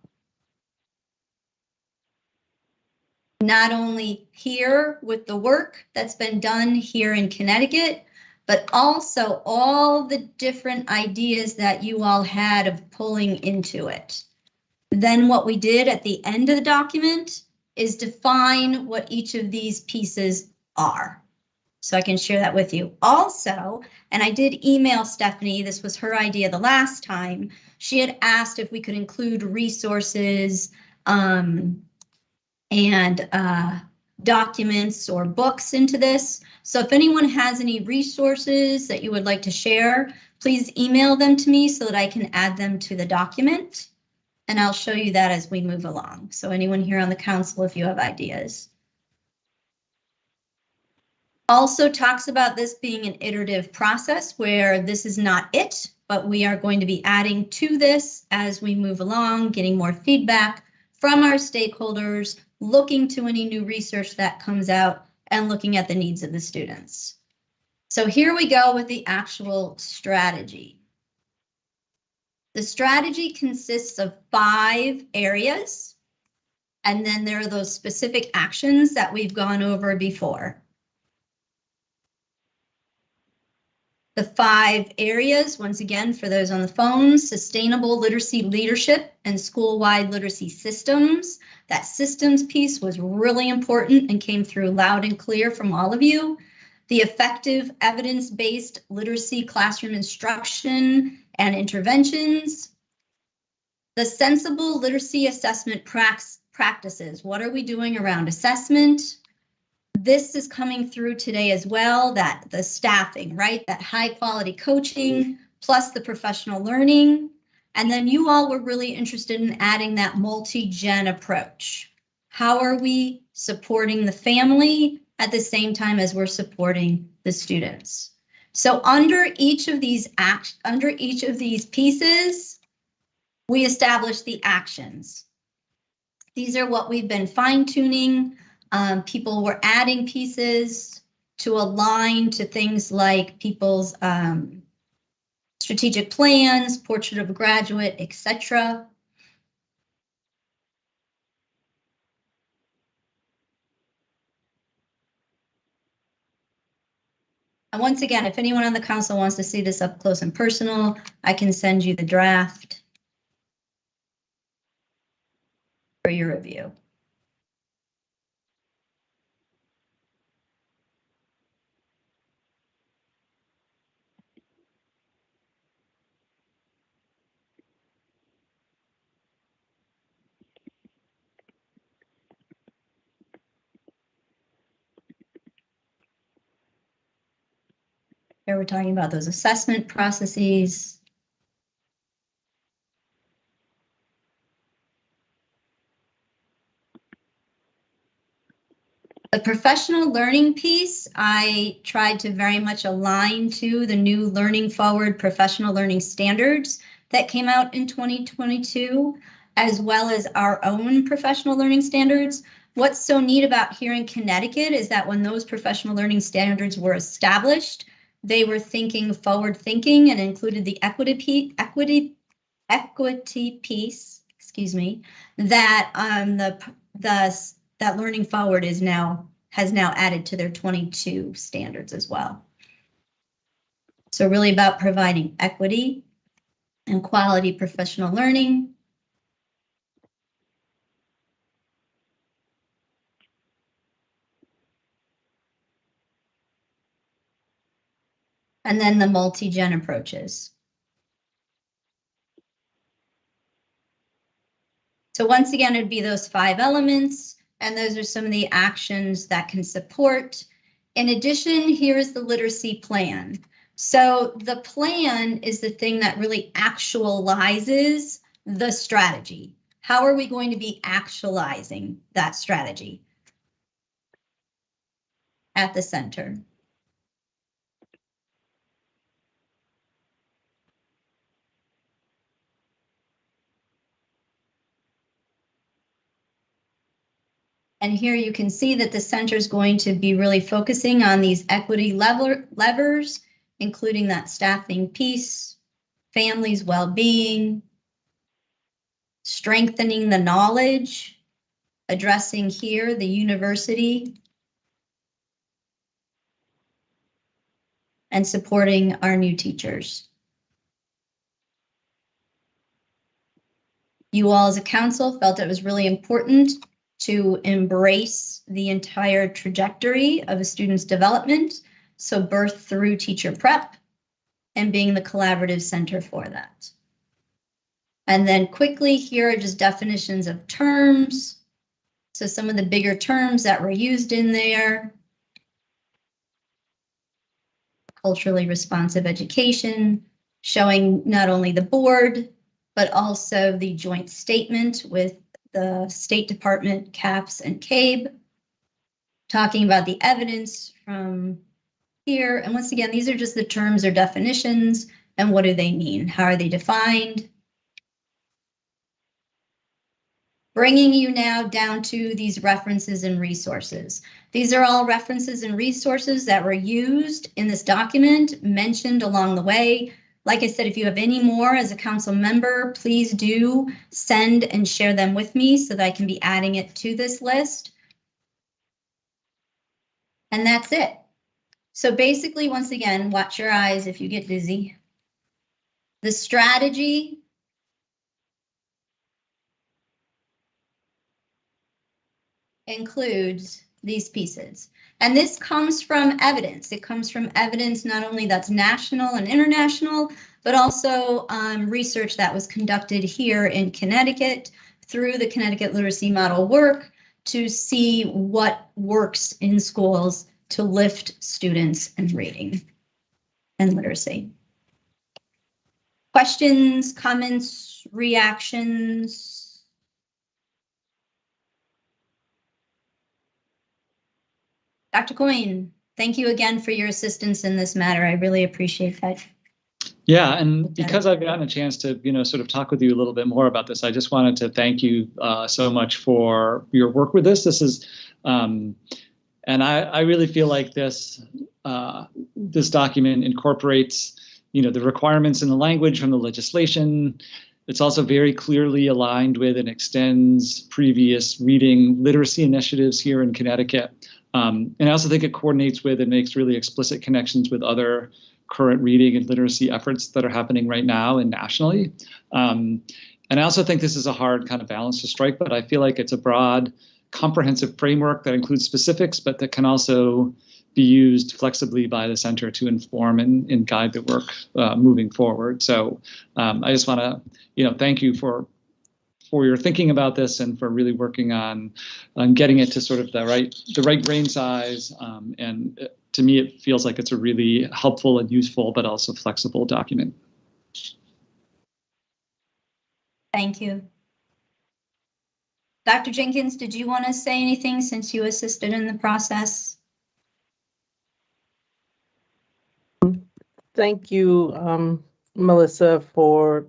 Not only here with the work that's been done here in Connecticut, but also all the different ideas that you all had of pulling into it. Then what we did at the end of the document is define what each of these pieces are. So I can share that with you. Also, and I did email Stephanie, this was her idea the last time, she had asked if we could include resources and documents or books into this. So if anyone has any resources that you would like to share, please email them to me so that I can add them to the document. And I'll show you that as we move along. So anyone here on the council, if you have ideas. Also talks about this being an iterative process where this is not it, but we are going to be adding to this as we move along, getting more feedback from our stakeholders, looking to any new research that comes out and looking at the needs of the students. So here we go with the actual strategy. The strategy consists of 5 areas, and then there are those specific actions that we've gone over before. The 5 areas, once again, for those on the phone: sustainable literacy leadership and school-wide literacy systems. That systems piece was really important and came through loud and clear from all of you. The effective evidence-based literacy classroom instruction and interventions. The sensible literacy assessment practices. What are we doing around assessment? This is coming through today as well, that the staffing, right? That high quality coaching plus the professional learning. And then you all were really interested in adding that multi-gen approach. How are we supporting the family at the same time as we're supporting the students? So under each of these pieces, we establish the actions. These are what we've been fine-tuning. People were adding pieces to align to things like people's strategic plans, portrait of a graduate, etc. And once again, if anyone on the council wants to see this up close and personal, I can send you the draft for your review. Here we're talking about those assessment processes. The professional learning piece, I tried to very much align to the new Learning Forward professional learning standards that came out in 2022, as well as our own professional learning standards. What's so neat about here in Connecticut is that when those professional learning standards were established, they were thinking forward thinking and included the equity piece, excuse me, that that Learning Forward has now added to their 22 standards as well. So really about providing equity and quality professional learning. And then the multi-gen approaches. So once again, it'd be those 5 elements, and those are some of the actions that can support. In addition, here is the literacy plan. So the plan is the thing that really actualizes the strategy. How are we going to be actualizing that strategy? At the center. And here you can see that the center is going to be really focusing on these equity levers, including that staffing piece, families' well-being, strengthening the knowledge, addressing here the university, and supporting our new teachers. You all as a council felt it was really important to embrace the entire trajectory of a student's development, so birth through teacher prep, and being the collaborative center for that. And then quickly, here are just definitions of terms. So some of the bigger terms that were used in there. Culturally responsive education, showing not only the board, but also the joint statement with the State Department, CAPS, and CABE, talking about the evidence from here. And once again, these are just the terms or definitions, and what do they mean? How are they defined? Bringing you now down to these references and resources. These are all references and resources that were used in this document, mentioned along the way. Like I said, if you have any more as a council member, please do send and share them with me so that I can be adding it to this list. And that's it. So basically, once again, watch your eyes if you get dizzy. The strategy includes these pieces. And this comes from evidence. It comes from evidence not only that's national and international, but also research that was conducted here in Connecticut through the Connecticut Literacy Model work to see what works in schools to lift students in reading and literacy. Questions, comments, reactions? Dr. Coyne, thank you again for your assistance in this matter. I really appreciate that. Yeah, and because I've gotten a chance to, sort of talk with you a little bit more about this, I just wanted to thank you so much for your work with this. This is, and I really feel like this document incorporates, the requirements in the language from the legislation. It's also very clearly aligned with and extends previous reading literacy initiatives here in Connecticut. And I also think it coordinates with and makes really explicit connections with other current reading and literacy efforts that are happening right now and nationally. And I also think this is a hard kind of balance to strike, but I feel like it's a broad, comprehensive framework that includes specifics, but that can also be used flexibly by the center to inform and guide the work moving forward. So I just want to, thank you for your thinking about this and for really working on getting it to sort of the right grain size. And to me, it feels like it's a really helpful and useful, but also flexible document. Thank you. Dr. Jenkins, did you want to say anything since you assisted in the process? Thank you, Melissa, for,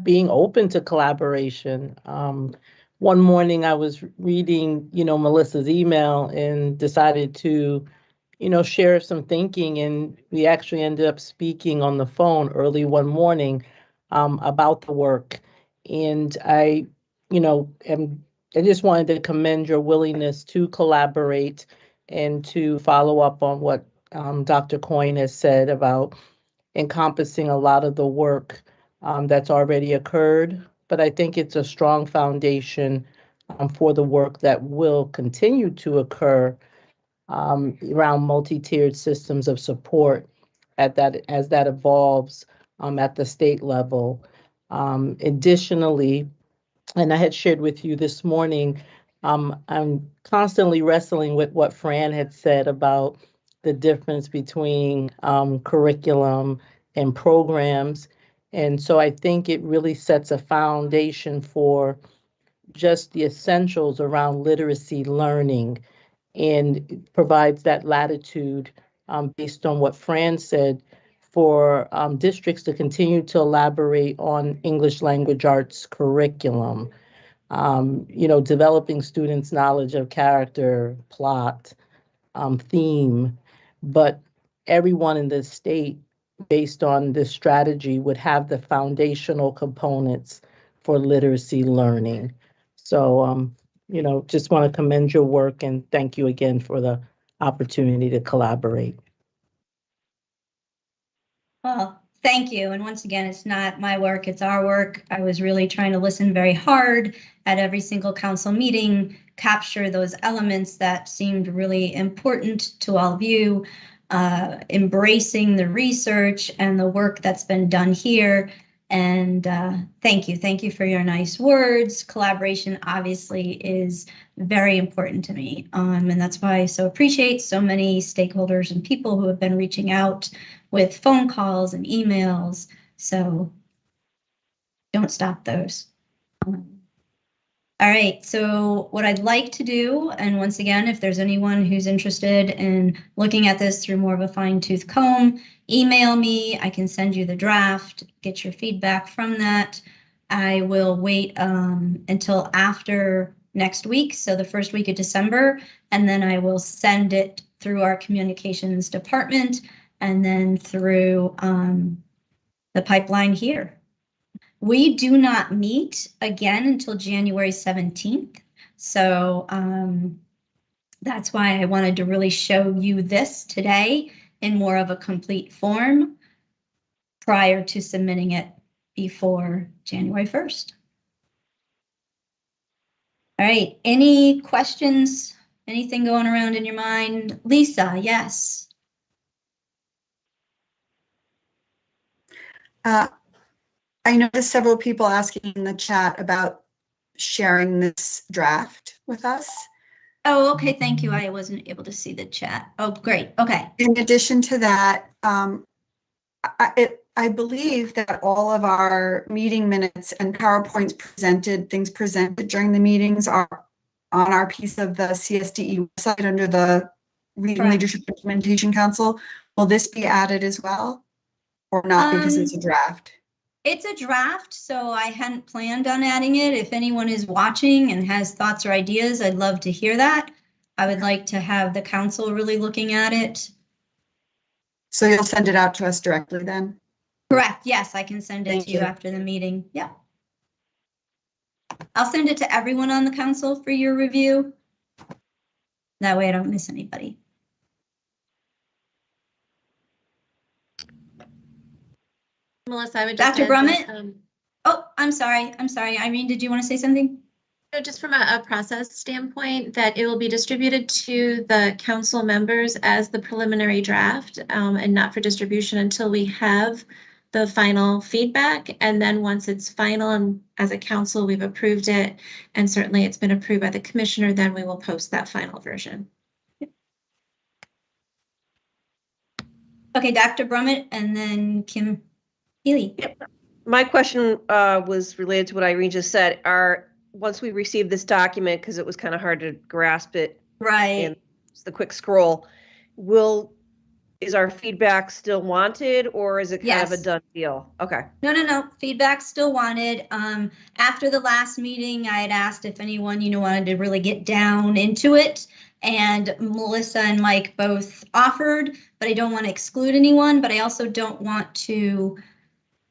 being open to collaboration. One morning I was reading, Melissa's email and decided to, share some thinking, and we actually ended up speaking on the phone early one morning about the work. And I just wanted to commend your willingness to collaborate and to follow up on what Dr. Coyne has said about encompassing a lot of the work that's already occurred. But I think it's a strong foundation for the work that will continue to occur around multi-tiered systems of support as that evolves at the state level. Additionally, and I had shared with you this morning, I'm constantly wrestling with what Fran had said about the difference between curriculum and programs. And so I think it really sets a foundation for just the essentials around literacy learning, and provides that latitude based on what Fran said for districts to continue to elaborate on English language arts curriculum, developing students' knowledge of character, plot, theme, but everyone in the state, based on this strategy, would have the foundational components for literacy learning. So, just want to commend your work and thank you again for the opportunity to collaborate. Well, thank you. And once again, it's not my work, it's our work. I was really trying to listen very hard at every single council meeting, capture those elements that seemed really important to all of you, embracing the research and the work that's been done here. And thank you for your nice words. Collaboration obviously is very important to me. And that's why I so appreciate so many stakeholders and people who have been reaching out with phone calls and emails. So don't stop those. All right, so what I'd like to do, and once again, if there's anyone who's interested in looking at this through more of a fine-tooth comb, email me. I can send you the draft, get your feedback from that. I will wait until after next week, so the first week of December, and then I will send it through our communications department and then through the pipeline here. We do not meet again until January 17th. So That's why I wanted to really show you this today in more of a complete form prior to submitting it before January 1st. All right, any questions? Anything going around in your mind? Lisa, yes. I noticed several people asking in the chat about sharing this draft with us. Oh, okay, thank you. I wasn't able to see the chat. Oh, great, okay. In addition to that, I believe that all of our meeting minutes and PowerPoints presented, things presented during the meetings are on our piece of the CSDE website under the Reading Correct. Leadership Implementation Council. Will this be added as well? Or not because it's a draft? It's a draft, so I hadn't planned on adding it. If anyone is watching and has thoughts or ideas, I'd love to hear that. I would like to have the council really looking at it. So you'll send it out to us directly then? Correct, yes, I can send it Thank to you you. after the meeting, yeah. I'll send it to everyone on the council for your review. That way I don't miss anybody. Melissa, I would just Dr. add that, Brummett? Oh, I'm sorry. Irene, did you want to say something? just from a process standpoint, that it will be distributed to the council members as the preliminary draft and not for distribution until we have the final feedback. And then once it's final and as a council, we've approved it, and certainly it's been approved by the commissioner, then we will post that final version. Okay, Dr. Brummett and then Kim Healy. Yep. My question was related to what Irene just said. Once we receive this document, because it was kind of hard to grasp it, Right. and it's the quick scroll, is our feedback still wanted, or is it kind of a Yes. done deal? Okay. No. Feedback still wanted. After the last meeting, I had asked if anyone, wanted to really get down into it. And Melissa and Mike both offered, but I don't want to exclude anyone, but I also don't want to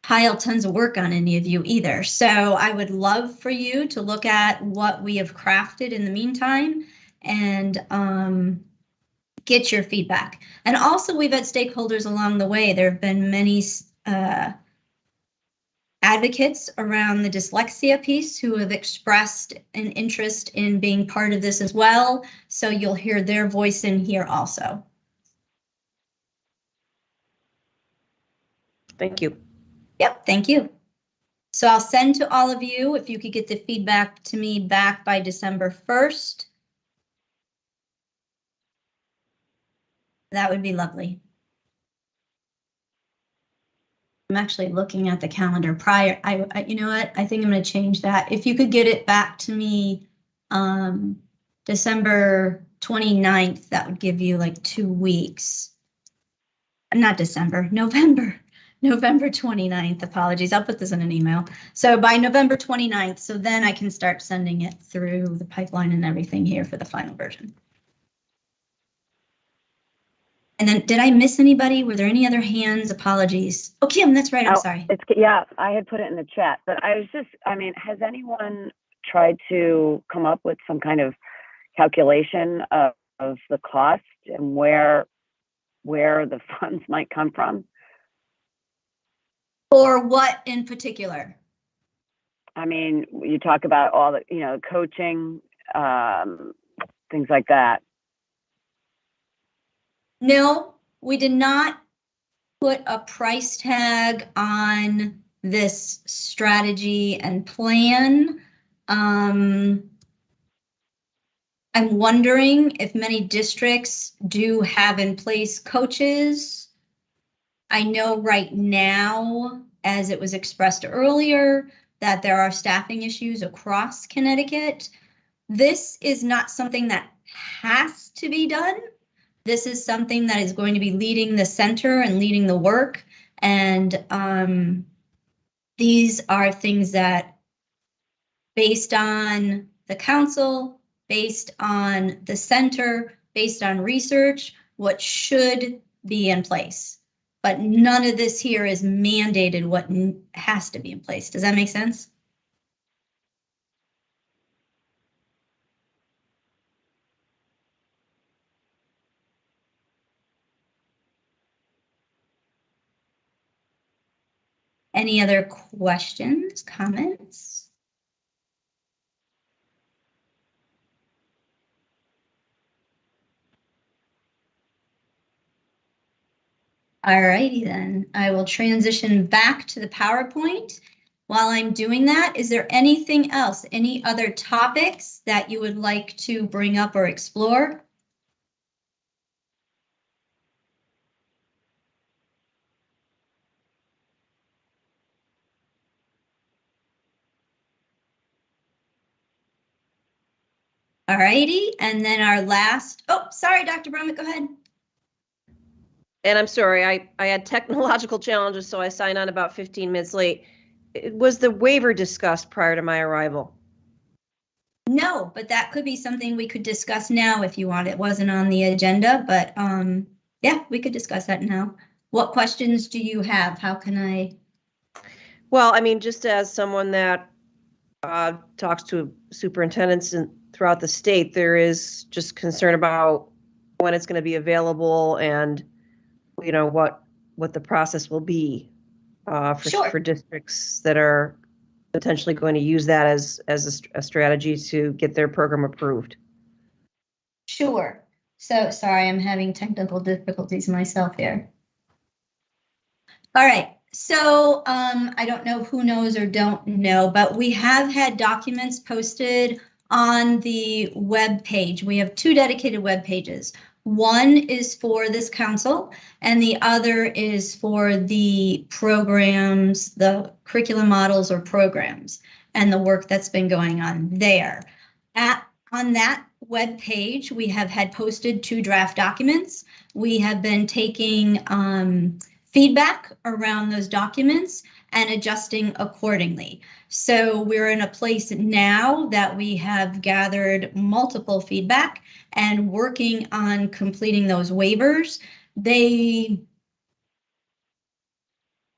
pile tons of work on any of you either. So I would love for you to look at what we have crafted in the meantime and get your feedback. And also we've had stakeholders along the way. There have been many advocates around the dyslexia piece who have expressed an interest in being part of this as well. So you'll hear their voice in here also. Thank you. Yep, thank you. So I'll send to all of you, if you could get the feedback to me back by December 1st. That would be lovely. I'm actually looking at the calendar prior. You know what? I think I'm going to change that. If you could get it back to me December 29th, that would give you like 2 weeks. Not December, November 29th, apologies. I'll put this in an email. So by November 29th, so then I can start sending it through the pipeline and everything here for the final version. And then did I miss anybody? Were there any other hands? Apologies. Oh, Kim, that's right. I'm sorry. Yeah, I had put it in the chat, but I was just, has anyone tried to come up with some kind of calculation of the cost and where the funds might come from? Or what in particular? You talk about all the, coaching, things like that. No, we did not put a price tag on this strategy and plan. I'm wondering if many districts do have in place coaches. I know right now, as it was expressed earlier, that there are staffing issues across Connecticut. This is not something that has to be done. This is something that is going to be leading the center and leading the work. And these are things that, based on the council, based on the center, based on research, what should be in place. But none of this here is mandated what has to be in place. Does that make sense? Any other questions, comments? All righty then, I will transition back to the PowerPoint. While I'm doing that, is there anything else, any other topics that you would like to bring up or explore? All righty, and then our last, oh, sorry, Dr. Brummett, go ahead. And I'm sorry, I had technological challenges, so I signed on about 15 minutes late. Was the waiver discussed prior to my arrival? No, but that could be something we could discuss now if you want. It wasn't on the agenda, but yeah, we could discuss that now. What questions do you have? How can I? Well, I mean, just as someone that talks to superintendents throughout the state, there is just concern about when it's going to be available and, you know, what the process will be for districts that are potentially going to use that as a strategy to get their program approved. Sure. So sorry, I'm having technical difficulties myself here. All right. So I don't know who knows or don't know, but we have had documents posted on the web page. We have 2 dedicated web pages. One is for this council and the other is for the programs, the curriculum models or programs and the work that's been going on there. On that web page, we have had posted 2 draft documents. We have been taking feedback around those documents and adjusting accordingly. So we're in a place now that we have gathered multiple feedback and working on completing those waivers.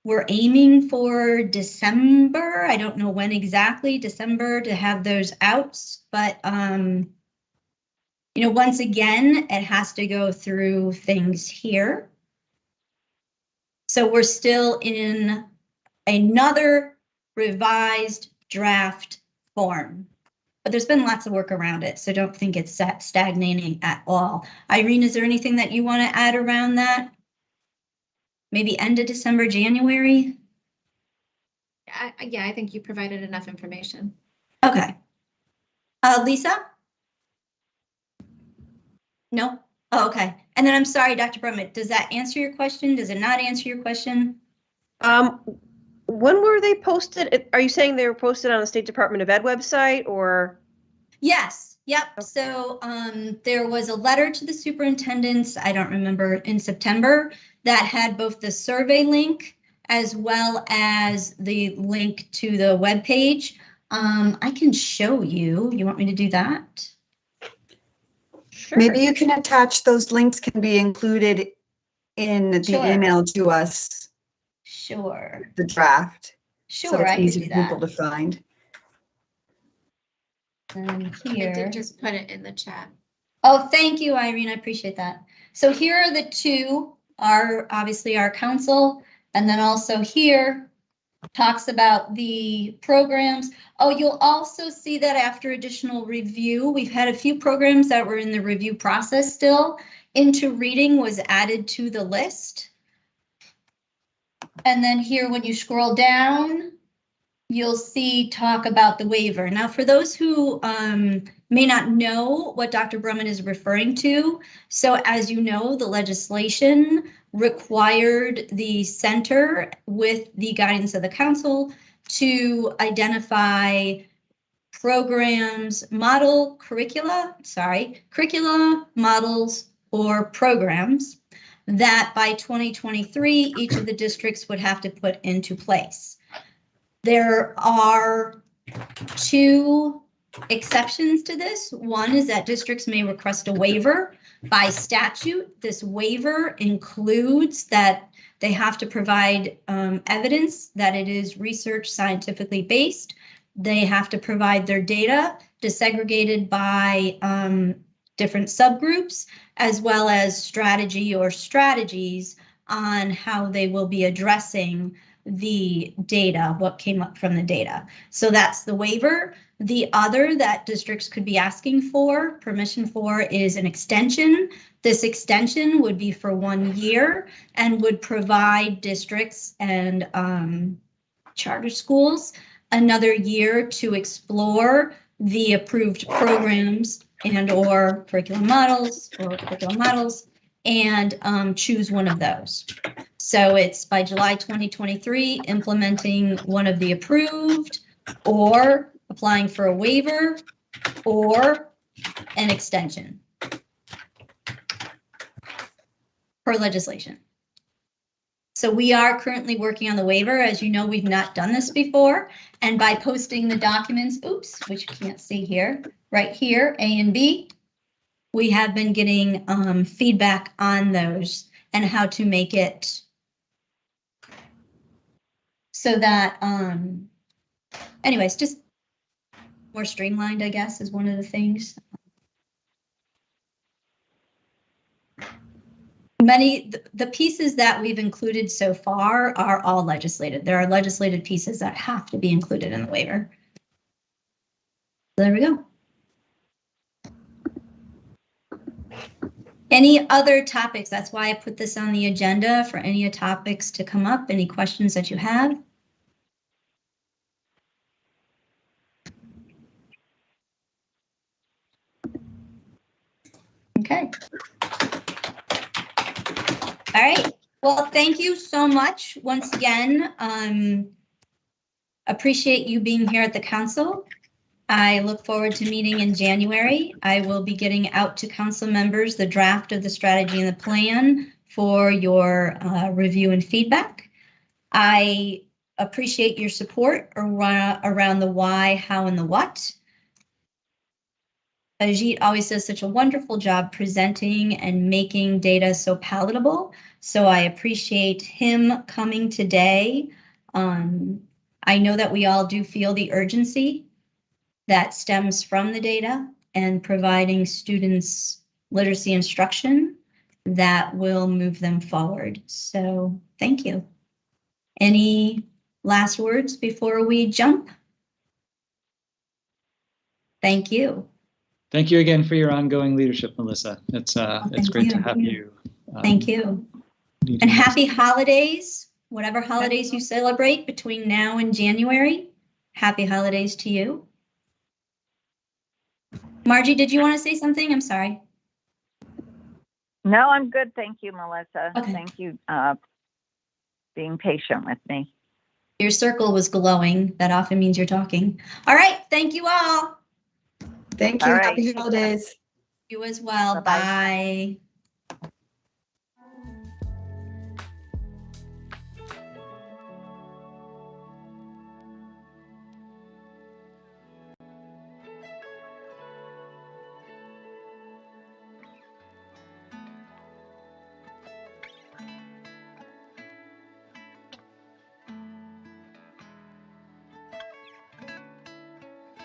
We're aiming for December. I don't know when exactly, December, to have those out, but you know, once again, it has to go through things here. So we're still in another revised draft form, but there's been lots of work around it, so don't think it's stagnating at all. Irene, is there anything that you want to add around that? Maybe end of December, January? Yeah, I think you provided enough information. Okay. Lisa? No? Oh, okay. And then I'm sorry, Dr. Brummett, does that answer your question? Does it not answer your question? When were they posted? Are you saying they were posted on the State Department of Ed website or? Yes. Yep. So there was a letter to the superintendents, I don't remember, in September that had both the survey link as well as the link to the webpage. I can show you. You want me to do that? Sure. Maybe you can attach those links, can be included in the Sure. email to us, Sure. the draft. Sure, So it's I can easy do for people that. to find. And I here. did just put it in the chat. Oh, thank you, Irene. I appreciate that. So here are the 2, are obviously our council, and then also here talks about the programs. Oh, you'll also see that after additional review, we've had a few programs that were in the review process still. Into Reading was added to the list. And then here, when you scroll down, you'll see talk about the waiver. Now, for those who may not know what Dr. Brummett is referring to, so as you know, the legislation required the center, with the guidance of the council, to identify programs, curricula, models, or programs that by 2023, each of the districts would have to put into place. There are 2 exceptions to this. One is that districts may request a waiver by statute. This waiver includes that they have to provide evidence that it is research scientifically based. They have to provide their data disaggregated by different subgroups, as well as strategy or strategies on how they will be addressing the data, what came up from the data. So that's the waiver. The other that districts could be asking for permission for is an extension. This extension would be for 1 year and would provide districts and charter schools another year to explore the approved programs and or curriculum models and choose one of those. So it's by July 2023, implementing one of the approved or applying for a waiver or an extension per legislation. So we are currently working on the waiver. As you know, we've not done this before. And by posting the documents, which you can't see here, right here, A and B, we have been getting feedback on those and how to make it so that, anyways, just more streamlined, I guess, is one of the things. The pieces that we've included so far are all legislated. There are legislated pieces that have to be included in the waiver. So there we go. Any other topics? That's why I put this on the agenda for any topics to come up. Any questions that you have? Okay. All right. Well, thank you so much once again. Appreciate you being here at the council. I look forward to meeting in January. I will be getting out to council members the draft of the strategy and the plan for your review and feedback. I appreciate your support around the why, how, and the what. Ajit always does such a wonderful job presenting and making data so palatable. So I appreciate him coming today. I know that we all do feel the urgency that stems from the data and providing students literacy instruction that will move them forward. So thank you. Any last words before we jump? Thank you. Thank you again for your ongoing leadership, Melissa. It's great to have you. Thank you. And happy holidays, whatever holidays you celebrate between now and January. Happy holidays to you. Margie, did you want to say something? I'm sorry. No, I'm good. Thank you, Melissa. Okay. Thank you being patient with me. Your circle was glowing. That often means you're talking. All right. Thank you all. Thank you. All right. Happy holidays. You as well. Bye-bye. Bye.